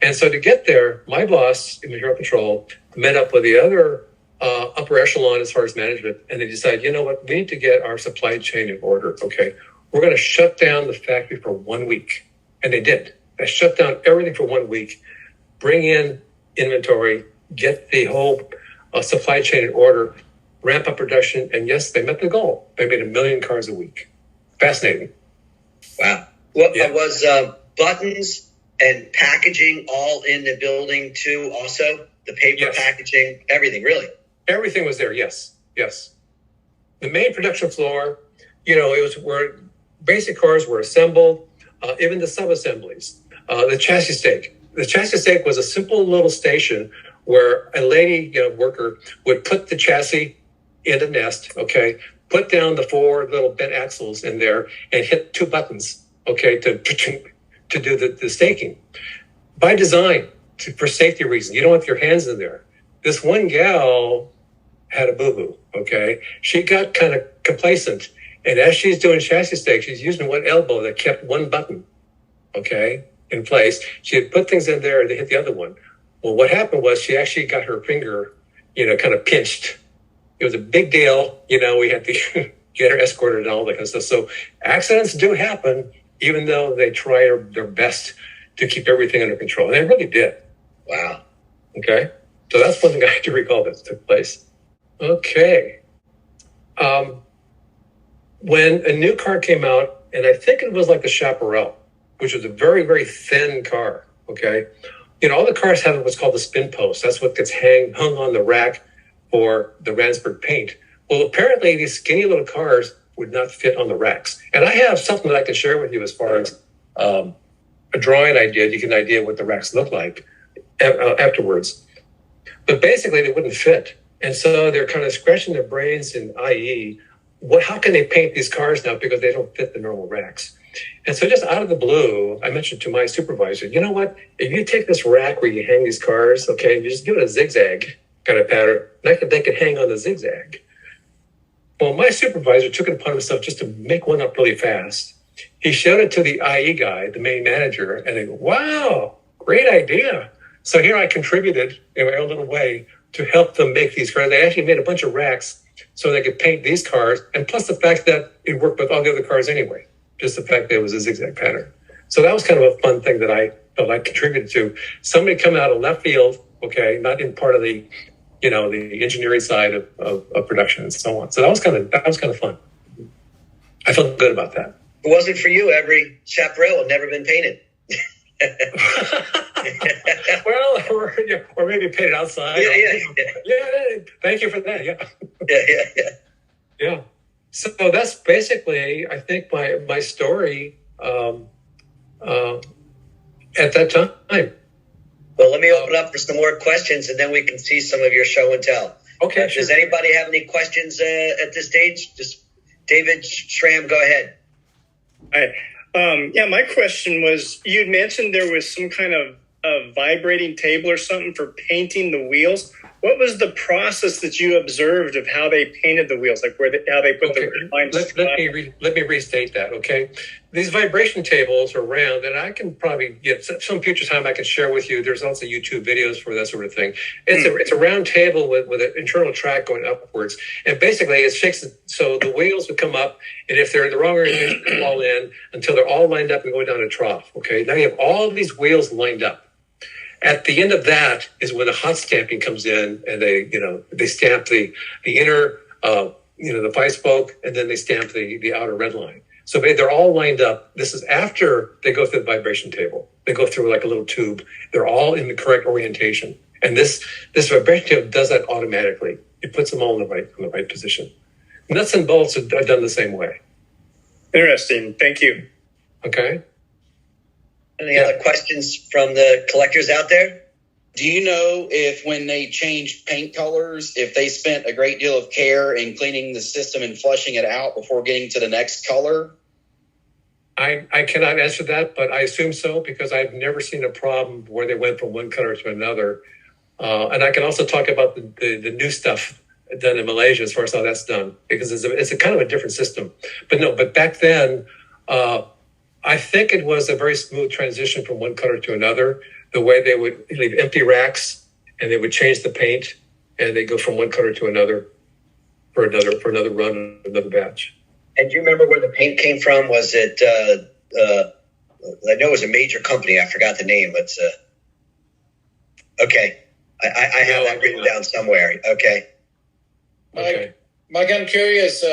And so to get there, my boss in material control met up with the other upper echelon as far as management, and they decided, we need to get our supply chain in order. Okay, we're going to shut down the factory for 1 week. And they did. They shut down everything for 1 week, bring in inventory, get the whole supply chain in order, ramp up production, and yes, they met the goal. They made 1 million cars a week. Fascinating. Wow. What was buttons and packaging all in the building too? Also, the paper packaging, everything, really. Everything was there. Yes. The main production floor, it was where basic cars were assembled, even the sub-assemblies. The chassis stake. The chassis stake was a simple little station where a lady, worker would put the chassis in the nest, okay, put down the 4 little bent axles in there and hit 2 buttons, okay, to do the staking. By design, for safety reasons. You don't want your hands in there. This one gal had a boo-boo, okay? She got kind of complacent. And as she's doing chassis stake, she's using one elbow that kept one button, okay, in place. She had put things in there and they hit the other one. Well, what happened was she actually got her finger, kind of pinched. It was a big deal. We had to get her escorted and all that kind of stuff. So accidents do happen, even though they try their best to keep everything under control. And they really did. Wow. Okay. So that's one thing I have to recall that took place. Okay. When a new car came out, and I think it was like the Chaparral, which was a very, very thin car. Okay. All the cars have what's called the spin post. That's what gets hung on the rack for the Ransburg paint. Well, apparently these skinny little cars would not fit on the racks. And I have something that I can share with you as far as a drawing I did. You get an idea what the racks look like afterwards. But basically they wouldn't fit. And so they're kind of scratching their brains in IE. How can they paint these cars now because they don't fit the normal racks? And so just out of the blue, I mentioned to my supervisor, you know what? If you take this rack where you hang these cars, okay, you just give it a zigzag kind of pattern, they could hang on the zigzag. Well, my supervisor took it upon himself just to make one up really fast. He showed it to the IE guy, the main manager, and they go, wow, great idea. So here I contributed in my own little way to help them make these cars. They actually made a bunch of racks so they could paint these cars, and plus the fact that it worked with all the other cars anyway, just the fact that it was a zigzag pattern. So that was kind of a fun thing that I felt I contributed to. Somebody coming out of left field, okay, not in part of the, the engineering side of production and so on. So that was kind of fun. I felt good about that. If it wasn't for you, every Chaparral had never been painted. Well, or maybe painted outside. Yeah. Thank you for that. Yeah. So that's basically, I think, my story at that time. Well, let me open up for some more questions, and then we can see some of your show and tell. Okay. Sure. Does anybody have any questions at this stage? Just David Schramm, go ahead. Hi. My question was, you'd mentioned there was some kind of a vibrating table or something for painting the wheels. What was the process that you observed of how they painted the wheels, like how they put the lines? Let me restate that. Okay, these vibration tables are round, and I can probably get some future time I can share with you. There's also YouTube videos for that sort of thing. It's a round table with an internal track going upwards, and basically it shakes so the wheels would come up, and if they're in the wrong orientation, they fall in until they're all lined up and going down a trough. Okay, now you have all these wheels lined up. At the end of that is when the hot stamping comes in, and they stamp the inner, the 5-spoke, and then they stamp the outer red line. So they're all lined up. This is after they go through the vibration table. They go through like a little tube. They're all in the correct orientation, and this vibration table does that automatically. It puts them all in the right position. Nuts and bolts are done the same way. Interesting. Thank you. Okay. Any other questions from the collectors out there? Do you know if when they changed paint colors, if they spent a great deal of care in cleaning the system and flushing it out before getting to the next color? I cannot answer that, but I assume so because I've never seen a problem where they went from one color to another. And I can also talk about the new stuff done in Malaysia as far as how that's done, because it's a kind of a different system. But back then, I think it was a very smooth transition from one color to another. The way they would leave empty racks and they would change the paint and they go from one color to another for another run, another batch. And do you remember where the paint came from? Was it? I know it was a major company. I forgot the name. But okay, I have that written down somewhere. Okay. Mike, I'm curious.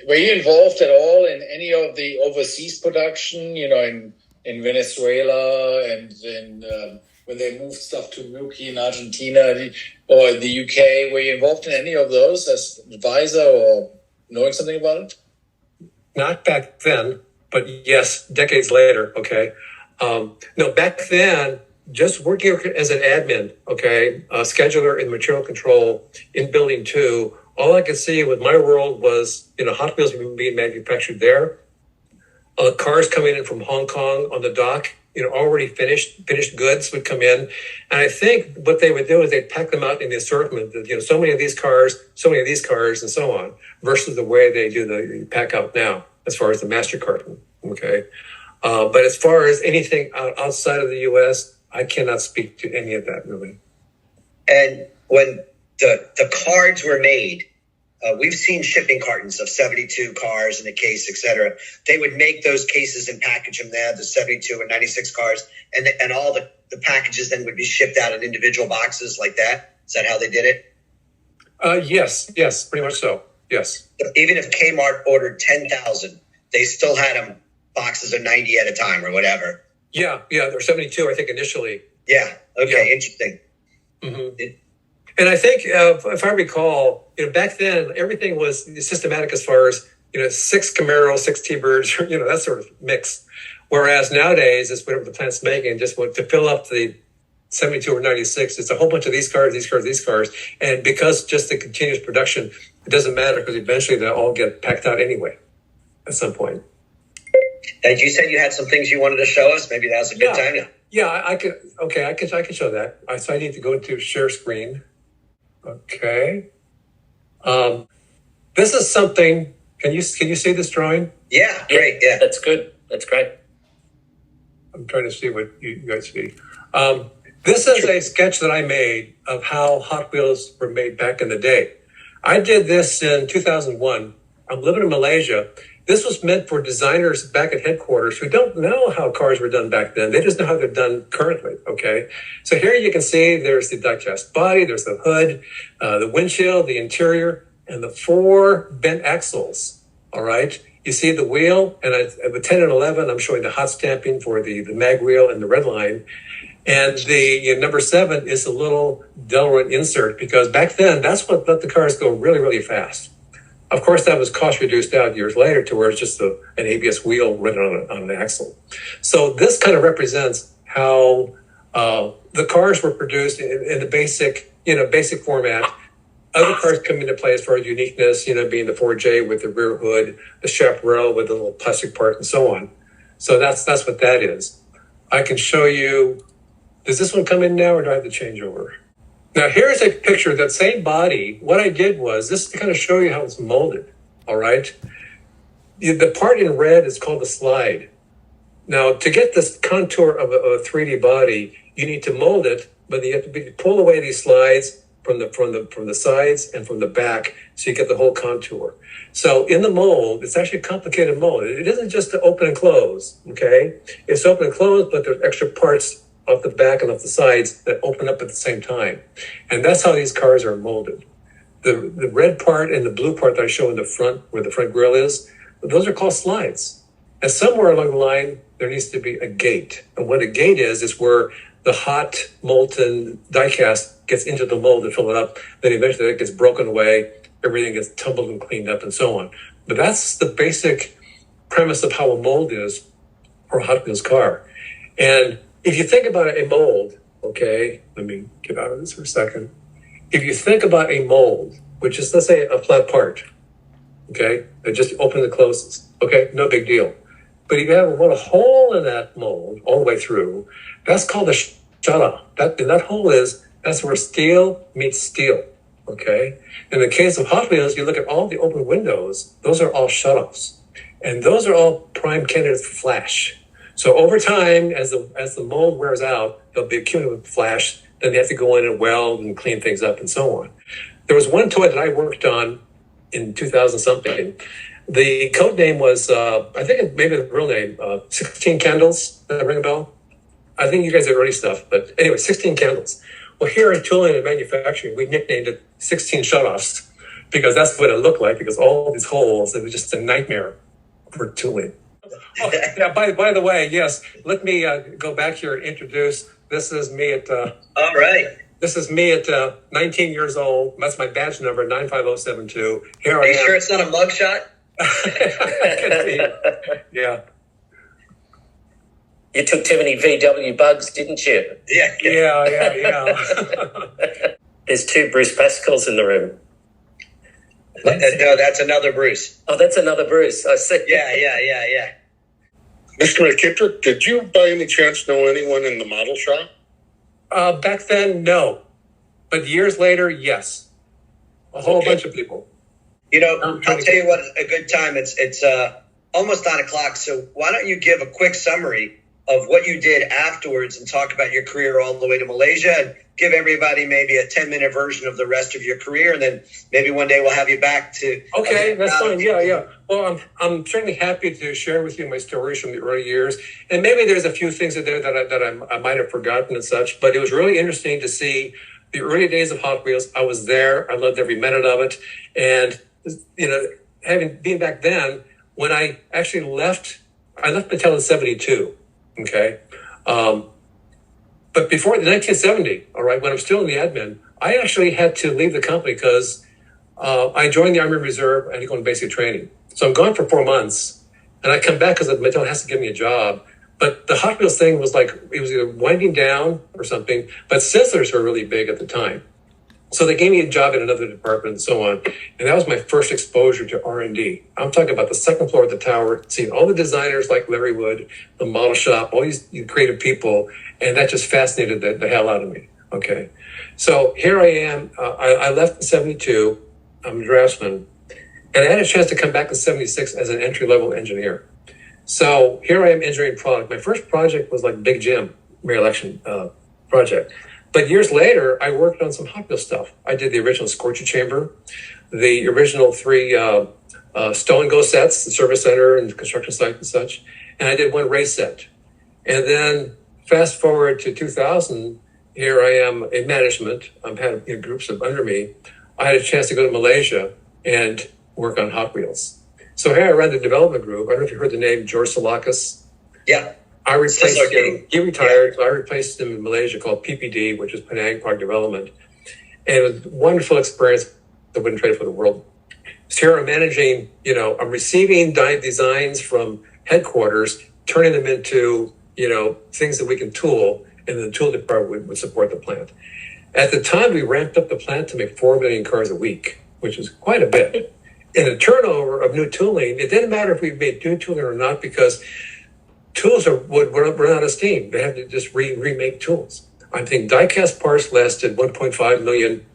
Were you involved at all in any of the overseas production, in Venezuela and then when they moved stuff to Milky in Argentina or the UK? Were you involved in any of those as advisor or knowing something about it? Not back then, but yes, decades later, okay. No, back then, just working as an admin, okay, scheduler in material control in Building 2, all I could see with my world was, Hot Wheels being manufactured there, cars coming in from Hong Kong on the dock, already finished goods would come in. And I think what they would do is they'd pack them out in the assortment, so many of these cars, so many of these cars, and so on, versus the way they do the pack out now, as far as the master carton. Okay. But as far as anything outside of the U.S., I cannot speak to any of that, really. And when the cards were made, we've seen shipping cartons of 72 cars in a case, et cetera. They would make those cases and package them there, the 72 and 96 cars, and all the packages then would be shipped out in individual boxes like that. Is that how they did it? Yes, pretty much so. Yes. Even if Kmart ordered 10,000, they still had them boxes of 90 at a time or whatever. Yeah, there were 72, I think, initially. Yeah. Okay. Yeah. Interesting. Mm-hmm. And I think, if I recall, back then everything was systematic as far as 6 Camaros, 6 T-Birds, that sort of mix. Whereas nowadays, it's whatever the plant's making, just to fill up the 72 or 96, it's a whole bunch of these cars, and because just the continuous production, it doesn't matter because eventually they'll all get packed out anyway at some point. And you said you had some things you wanted to show us. Maybe now's a good time now. Yeah, I could. Okay, I can show that. So I need to go into share screen. Okay. This is something. Can you see this drawing? Yeah, great. Yeah, that's good. That's great. I'm trying to see what you guys see. This is a sketch that I made of how Hot Wheels were made back in the day. I did this in 2001. I'm living in Malaysia. This was meant for designers back at headquarters who don't know how cars were done back then. They just know how they're done currently, okay? So here you can see there's the die-cast body, there's the hood, the windshield, the interior, and the 4 bent axles, all right? You see the wheel, and with 10 and 11, I'm showing the hot stamping for the mag wheel and the red line. And the number 7 is a little Delrin insert, because back then, that's what let the cars go really, really fast. Of course, that was cost reduced out years later to where it's just an ABS wheel written on an axle. So this kind of represents how the cars were produced in the basic format. Other cars come into play as far as uniqueness, being the 4J with the rear hood, the chaparral with the little plastic part, and so on. So that's what that is. I can show you. Does this one come in now, or do I have to change over? Now, here's a picture of that same body. What I did was this to kind of show you how it's molded, all right? The part in red is called the slide. Now, to get this contour of a 3D body, you need to mold it, but you have to pull away these slides from the sides and from the back, so you get the whole contour. So in the mold, it's actually a complicated mold. It isn't just to open and close, okay? It's open and close, but there's extra parts off the back and off the sides that open up at the same time. And that's how these cars are molded. The red part and the blue part that I show in the front, where the front grille is, those are called slides. And somewhere along the line, there needs to be a gate. And what a gate is where the hot molten die cast gets into the mold to fill it up. Then eventually it gets broken away, everything gets tumbled and cleaned up and so on. But that's the basic premise of how a mold is for a Hot Wheels car. And if you think about a mold, okay, let me get out of this for a second. If you think about a mold, which is, let's say, a flat part, okay, that just opens and closes, okay, no big deal. But if you have a hole in that mold all the way through, that's called a shut-off. That hole that's where steel meets steel, okay? In the case of Hot Wheels, you look at all the open windows, those are all shut-offs. And those are all prime candidates for flash. So over time, as the mold wears out, there'll be accumulative flash. Then they have to go in and weld and clean things up and so on. There was one toy that I worked on in 2000-something. The code name was, I think maybe the real name, 16 Candles. Does that ring a bell? I think you guys have early stuff. But anyway, 16 Candles. Well, here in tooling and manufacturing, we nicknamed it 16 Shutoffs because that's what it looked like, because all these holes, it was just a nightmare for tooling. Oh, yeah, by the way, yes, let me go back here and introduce. This is me at... All right. This is me at 19 years old. That's my badge number, 95072. Here I am. Are you sure it's not a mugshot? Yeah. You took too many VW bugs, didn't you? Yeah. There's 2 Bruce Pascals in the room. No, that's another Bruce. Oh, that's another Bruce. I see. Yeah. Mr. McKITTRIck, did you by any chance know anyone in the model shop? Back then, no. But years later, yes. A whole bunch of people. You know, I'll tell you what, a good time. It's almost 9 o'clock. So why don't you give a quick summary of what you did afterwards and talk about your career all the way to Malaysia, and give everybody maybe a 10-minute version of the rest of your career. And then maybe one day we'll have you back to. Okay, that's fine. Yeah. Well, I'm certainly happy to share with you my stories from the early years. And maybe there's a few things in there that I might have forgotten and such, but it was really interesting to see the early days of Hot Wheels. I was there. I loved every minute of it. And, you know, being back then, when I actually left Mattel in 72. Okay. But before the 1970, all right, when I'm still in the admin, I actually had to leave the company because I joined the Army Reserve and I had to go on basic training. So I'm gone for 4 months and I come back because Mattel has to give me a job. But the Hot Wheels thing was like, it was either winding down or something, but Sizzlers were really big at the time. So they gave me a job in another department and so on. And that was my first exposure to R&D. I'm talking about the second floor of the tower, seeing all the designers like Larry Wood, the model shop, all these creative people. And that just fascinated the hell out of me. Okay. So here I am. I left in 72. I'm a draftsman. And I had a chance to come back in 76 as an entry-level engineer. So here I am engineering product. My first project was like Big Jim, Mayor election project. But years later, I worked on some Hot Wheels stuff. I did the original Scorcher Chamber, the original 3 Stow and Go sets, the service center and the construction site and such. And I did 1 race set. And then fast forward to 2000, here I am in management. I've had groups under me. I had a chance to go to Malaysia and work on Hot Wheels. So here I ran the development group. I don't know if you heard the name George Salakis. Yeah. I replaced him. He retired, so I replaced him in Malaysia called PPD, which is Penang Product Development. And it was a wonderful experience. I wouldn't trade it for the world. So here I'm managing, I'm receiving designs from headquarters, turning them into, things that we can tool, and the tool department would support the plant. At the time, we ramped up the plant to make 4 million cars a week, which was quite a bit. In the turnover of new tooling, it didn't matter if we made new tooling or not, because tools would run out of steam. They had to just remake tools. I think die-cast parts lasted 1.5 million,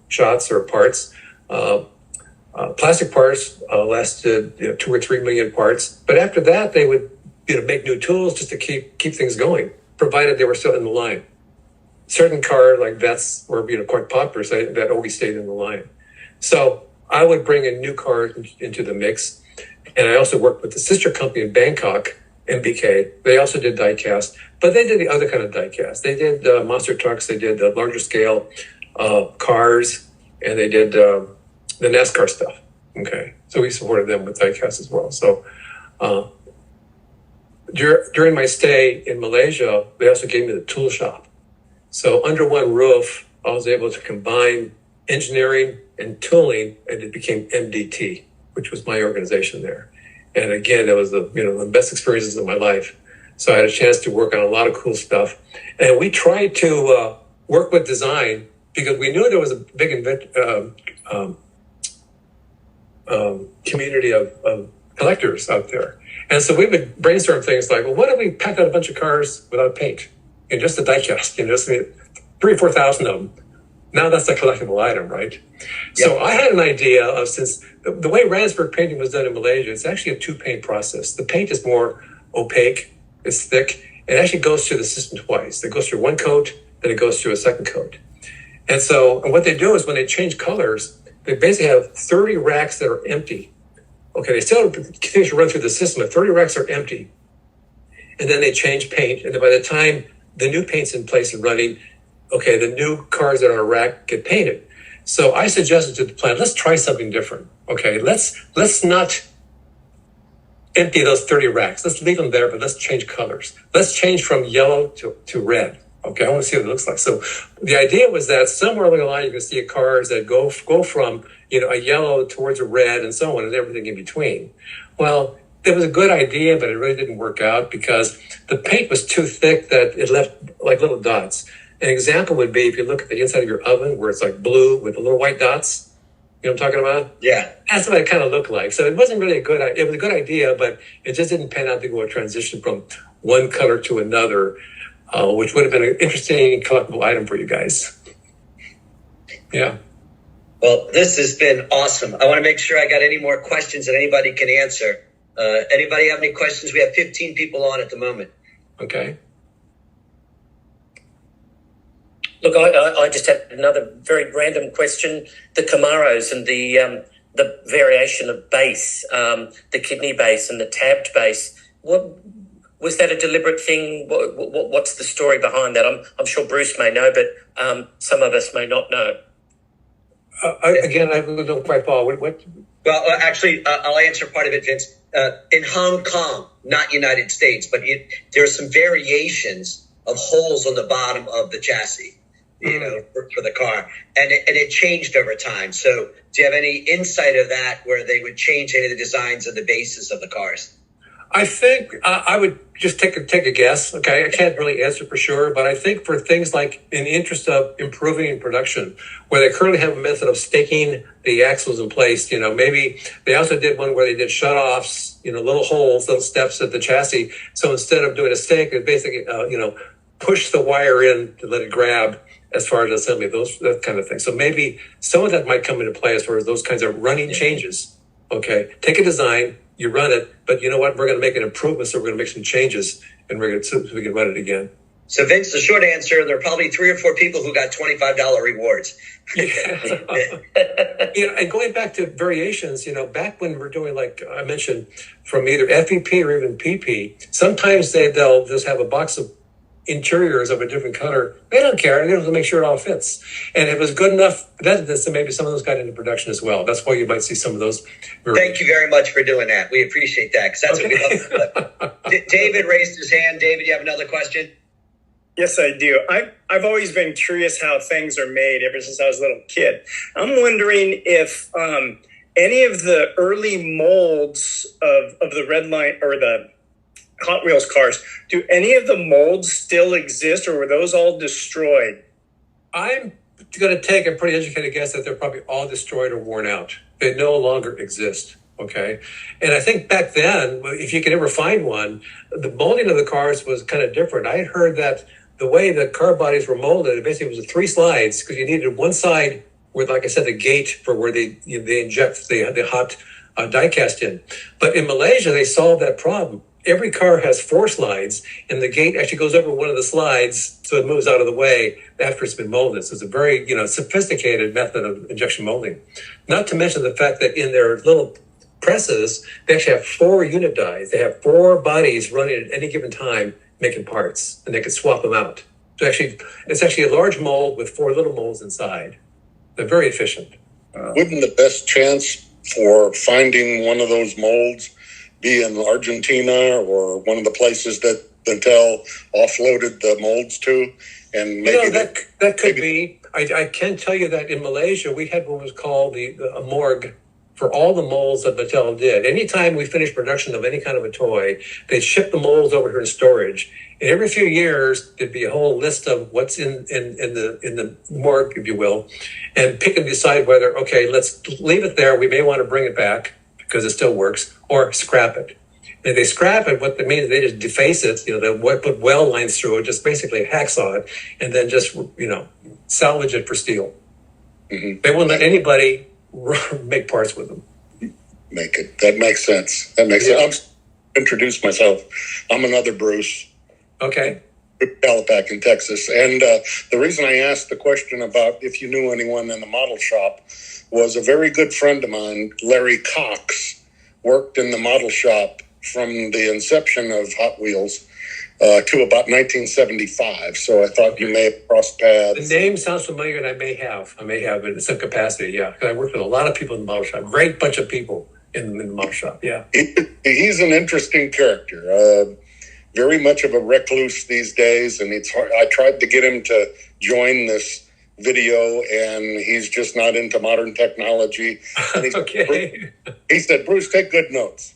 shots or parts. Plastic parts lasted 2 or 3 million parts. But after that, they would make new tools just to keep things going, provided they were still in the line. Certain cars like Vets were quite popular, so that always stayed in the line. So I would bring in new cars into the mix. And I also worked with the sister company in Bangkok, MBK. They also did die-cast, but they did the other kind of die-cast. They did monster trucks, they did the larger scale cars, and they did the NASCAR stuff. Okay, so we supported them with die-cast as well. So during my stay in Malaysia, they also gave me the tool shop. So under one roof, I was able to combine engineering and tooling, and it became MDT, which was my organization there. And again, that was the best experiences of my life. So I had a chance to work on a lot of cool stuff. And we tried to work with design because we knew there was a big community of collectors out there. And so we would brainstorm things like, well, what if we packed out a bunch of cars without paint and just a die-cast, just 3,000 or 4,000 of them. Now that's a collectible item, right? Yep. So I had an idea of, since the way Ransburg painting was done in Malaysia, it's actually a 2-paint process. The paint is more opaque, it's thick, it actually goes through the system twice. It goes through 1 coat, then it goes through a 2nd coat. And what they do is when they change colors, they basically have 30 racks that are empty. Okay, they still continue to run through the system, but 30 racks are empty. And then they change paint, and then by the time the new paint's in place and running, okay, the new cars that are on a rack get painted. So I suggested to the plant, let's try something different. Okay, let's not empty those 30 racks. Let's leave them there, but let's change colors. Let's change from yellow to red. Okay, I want to see what it looks like. So the idea was that somewhere along the line, you can see cars that go from a yellow towards a red and so on, and everything in between. Well, it was a good idea, but it really didn't work out because the paint was too thick that it left like little dots. An example would be if you look at the inside of your oven where it's like blue with the little white dots, You know what I'm talking about? Yeah. That's what it kind of looked like. So it wasn't really it was a good idea, but it just didn't pan out to go a transition from one color to another, which would have been an interesting collectible item for you guys. Yeah. Well, this has been awesome. I want to make sure I got any more questions that anybody can answer. Anybody have any questions? We have 15 people on at the moment. Okay. Look, I just had another very random question. The Camaros and the variation of base, the kidney base and the tabbed base. What was that a deliberate thing? What's the story behind that? I'm sure Bruce may know, but some of us may not know. Again, I don't quite follow. What? Well, actually, I'll answer part of it, Vince. In Hong Kong, not United States, but there are some variations of holes on the bottom of the chassis, you know, for the car, and it changed over time. So, do you have any insight of that, where they would change any of the designs of the bases of the cars? I think I would just take a guess. Okay, I can't really answer for sure, but I think for things like in the interest of improving production, where they currently have a method of staking the axles in place, you know, maybe they also did one where they did shutoffs, you know, little holes, little steps at the chassis. So instead of doing a stake, it basically, you know, push the wire in to let it grab as far as assembly, that kind of thing. So maybe some of that might come into play as far as those kinds of running changes. Okay, take a design, you run it, but you know what? We're going to make an improvement, so we're going to make some changes, and so we can run it again. So, Vince, the short answer: there are probably 3 or 4 people who got $25 rewards. Yeah. You know, and going back to variations, you know, back when we're doing, like I mentioned, from either FEP or even PP, sometimes they'll just have a box of interiors of a different color. They don't care. They don't make sure it all fits. And if it was good enough, then maybe some of those got into production as well. That's why you might see some of those. Thank you very much for doing that. We appreciate that, because that's what we love. David raised his hand. David, you have another question? Yes, I do. I've always been curious how things are made ever since I was a little kid. I'm wondering if any of the early molds of the red line or the Hot Wheels cars, do any of the molds still exist, or were those all destroyed? I'm going to take a pretty educated guess that they're probably all destroyed or worn out. They no longer exist. Okay. And I think back then, if you could ever find one, the molding of the cars was kind of different. I had heard that the way the car bodies were molded, it basically was 3 slides, because you needed one side where, like I said, the gate for where they inject the hot die cast in. But in Malaysia, they solved that problem. Every car has 4 slides, and the gate actually goes over one of the slides, so it moves out of the way after it's been molded. So it's a very, sophisticated method of injection molding. Not to mention the fact that in their little presses, they actually have 4 unit dies. They have 4 bodies running at any given time making parts, and they can swap them out. So it's actually a large mold with 4 little molds inside. They're very efficient. Wouldn't the best chance for finding one of those molds be in Argentina or one of the places that Intel offloaded the molds to? And maybe that could be. I can tell you that in Malaysia, we had what was called a morgue for all the molds that Mattel did. Anytime we finished production of any kind of a toy, they'd ship the molds over here in storage. And every few years, there'd be a whole list of what's in the morgue, if you will, and pick and decide whether, okay, let's leave it there. We may want to bring it back because it still works, or scrap it. And if they scrap it, what that means is they just deface it, they put weld lines through it, just basically hacksaw it, and then just, salvage it for steel. Mm-hmm. They won't let anybody make parts with them. Make it. That makes sense. Sense. I'll introduce myself. I'm another Bruce. Okay. Calipac in Texas. And the reason I asked the question about if you knew anyone in the model shop was a very good friend of mine, Larry Cox, worked in the model shop from the inception of Hot Wheels to about 1975. So I thought you may have crossed paths. The name sounds familiar, and I may have in some capacity, yeah. Because I worked with a lot of people in the model shop, great bunch of people in the model shop, yeah. He's an interesting character. Very much of a recluse these days, and it's hard. I tried to get him to join this video, and he's just not into modern technology. And okay. He said, Bruce, take good notes.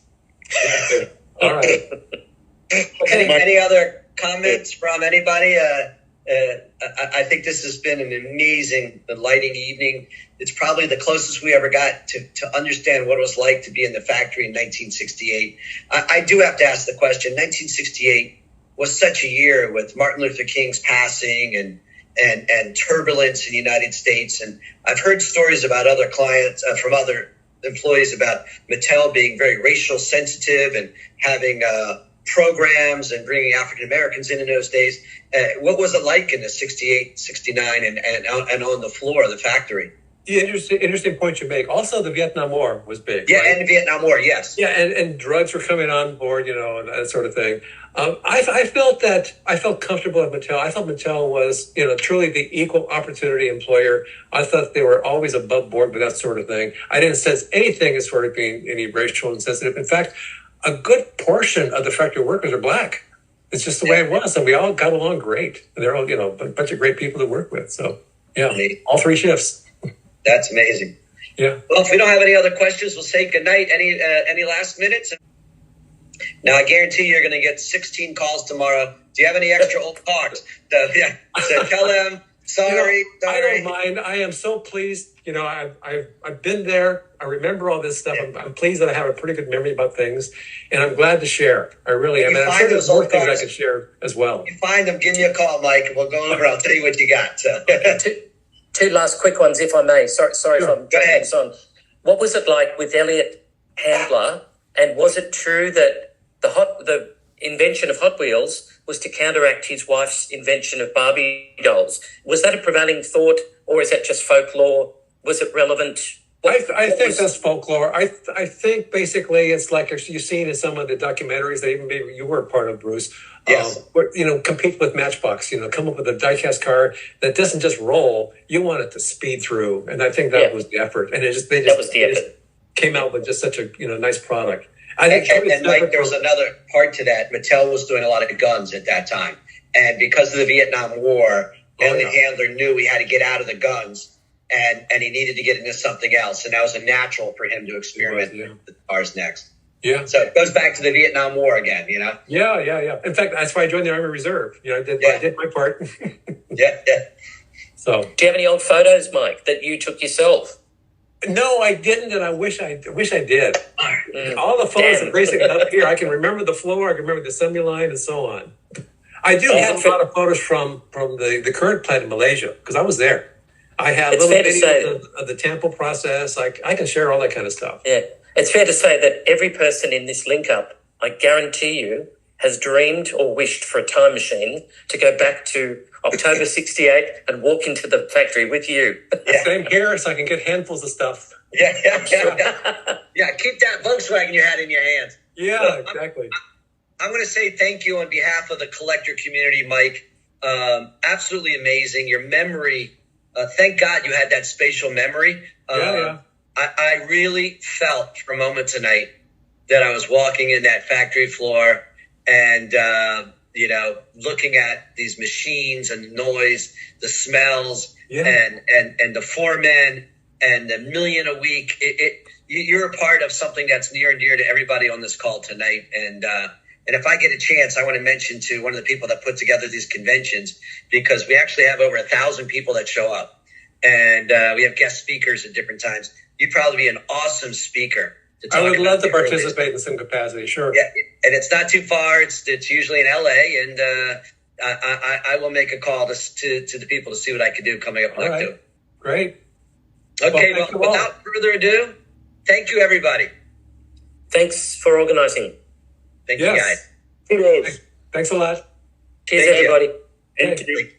All right. Any other comments from anybody? I think this has been an amazing, enlightening evening. It's probably the closest we ever got to understand what it was like to be in the factory in 1968. I do have to ask the question. 1968 was such a year with Martin Luther King's passing and turbulence in the United States. And I've heard stories about other clients, from other employees, about Mattel being very racial sensitive and having programs and bringing African Americans in those days. What was it like in the 68, 69 and on the floor of the factory? Yeah, interesting point you make. Also, the Vietnam War was big. Yeah, right? And the Vietnam War, yes. Yeah, and drugs were coming on board, and that sort of thing. I felt comfortable at Mattel. I thought Mattel was, truly the equal opportunity employer. I thought they were always above board with that sort of thing. I didn't sense anything as far as being any racial insensitive. In fact, a good portion of the factory workers are black. It's just the way it was, and we all got along great. And they're all, a bunch of great people to work with. So, yeah, all three shifts. That's amazing. Yeah. Well, if we don't have any other questions, we'll say goodnight. Any last minutes? Now, I guarantee you're going to get 16 calls tomorrow. Do you have any extra old cards? So tell them, sorry. I don't mind. I am so pleased. I've been there. I remember all this stuff. Yeah. I'm pleased that I have a pretty good memory about things, and I'm glad to share. I really am. And I'm sure there's more things I can share as well. If you find them, give me a call, Mike, and we'll go over. I'll tell you what you got. So. Two last quick ones, if I may. Sorry Sure. if I'm jumping this on. What was it like with Elliot Handler? And was it true that the invention of Hot Wheels was to counteract his wife's invention of Barbie dolls? Was that a prevailing thought, or is that just folklore? Was it relevant? I think that's folklore. I think basically it's like you've seen in some of the documentaries that even maybe you were a part of, Bruce. Yes. Compete with Matchbox. Come up with a diecast car that doesn't just roll. You want it to speed through, and I think that was the effort. And that was the effort. Came out with just such a nice product. I think and Mike, there was another part to that. Mattel was doing a lot of guns at that time, and because of the Vietnam War, Elliot Handler knew he had to get out of the guns. And he needed to get into something else. And that was a natural for him to experiment with the cars next. Yeah. So it goes back to the Vietnam War again, Yeah. In fact, that's why I joined the Army Reserve. I did my part. Yeah. So, do you have any old photos, Mike, that you took yourself? No, I didn't, and I wish I did. All the photos are basically up here. I can remember the floor, I can remember the assembly line, and so on. I do have a lot of photos from the current plant in Malaysia, because I was there. I have little videos of the Temple process. I can share all that kind of stuff. Yeah. It's fair to say that every person in this link up, I guarantee you, has dreamed or wished for a time machine to go back to October 68 and walk into the factory with you. Yeah. Same here, so I can get handfuls of stuff. Yeah, keep that Volkswagen you had in your hands. Yeah, exactly. I'm going to say thank you on behalf of the collector community, Mike. Absolutely amazing. Your memory... thank God you had that spatial memory. I really felt for a moment tonight that I was walking in that factory floor and, looking at these machines and the noise, the smells, and the foremen and the million a week. You're a part of something that's near and dear to everybody on this call tonight. And if I get a chance, I want to mention to one of the people that put together these conventions, because we actually have over 1,000 people that show up, and we have guest speakers at different times. You'd probably be an awesome speaker. I would love to participate in some capacity. Sure. Yeah, and it's not too far. It's usually in LA, and I will make a call to the people to see what I can do coming up in October. Great. Okay. Well, without further ado, thank you, everybody. Thanks for organizing. Thank you, guys. Thanks a lot. Cheers, everybody. Thank you.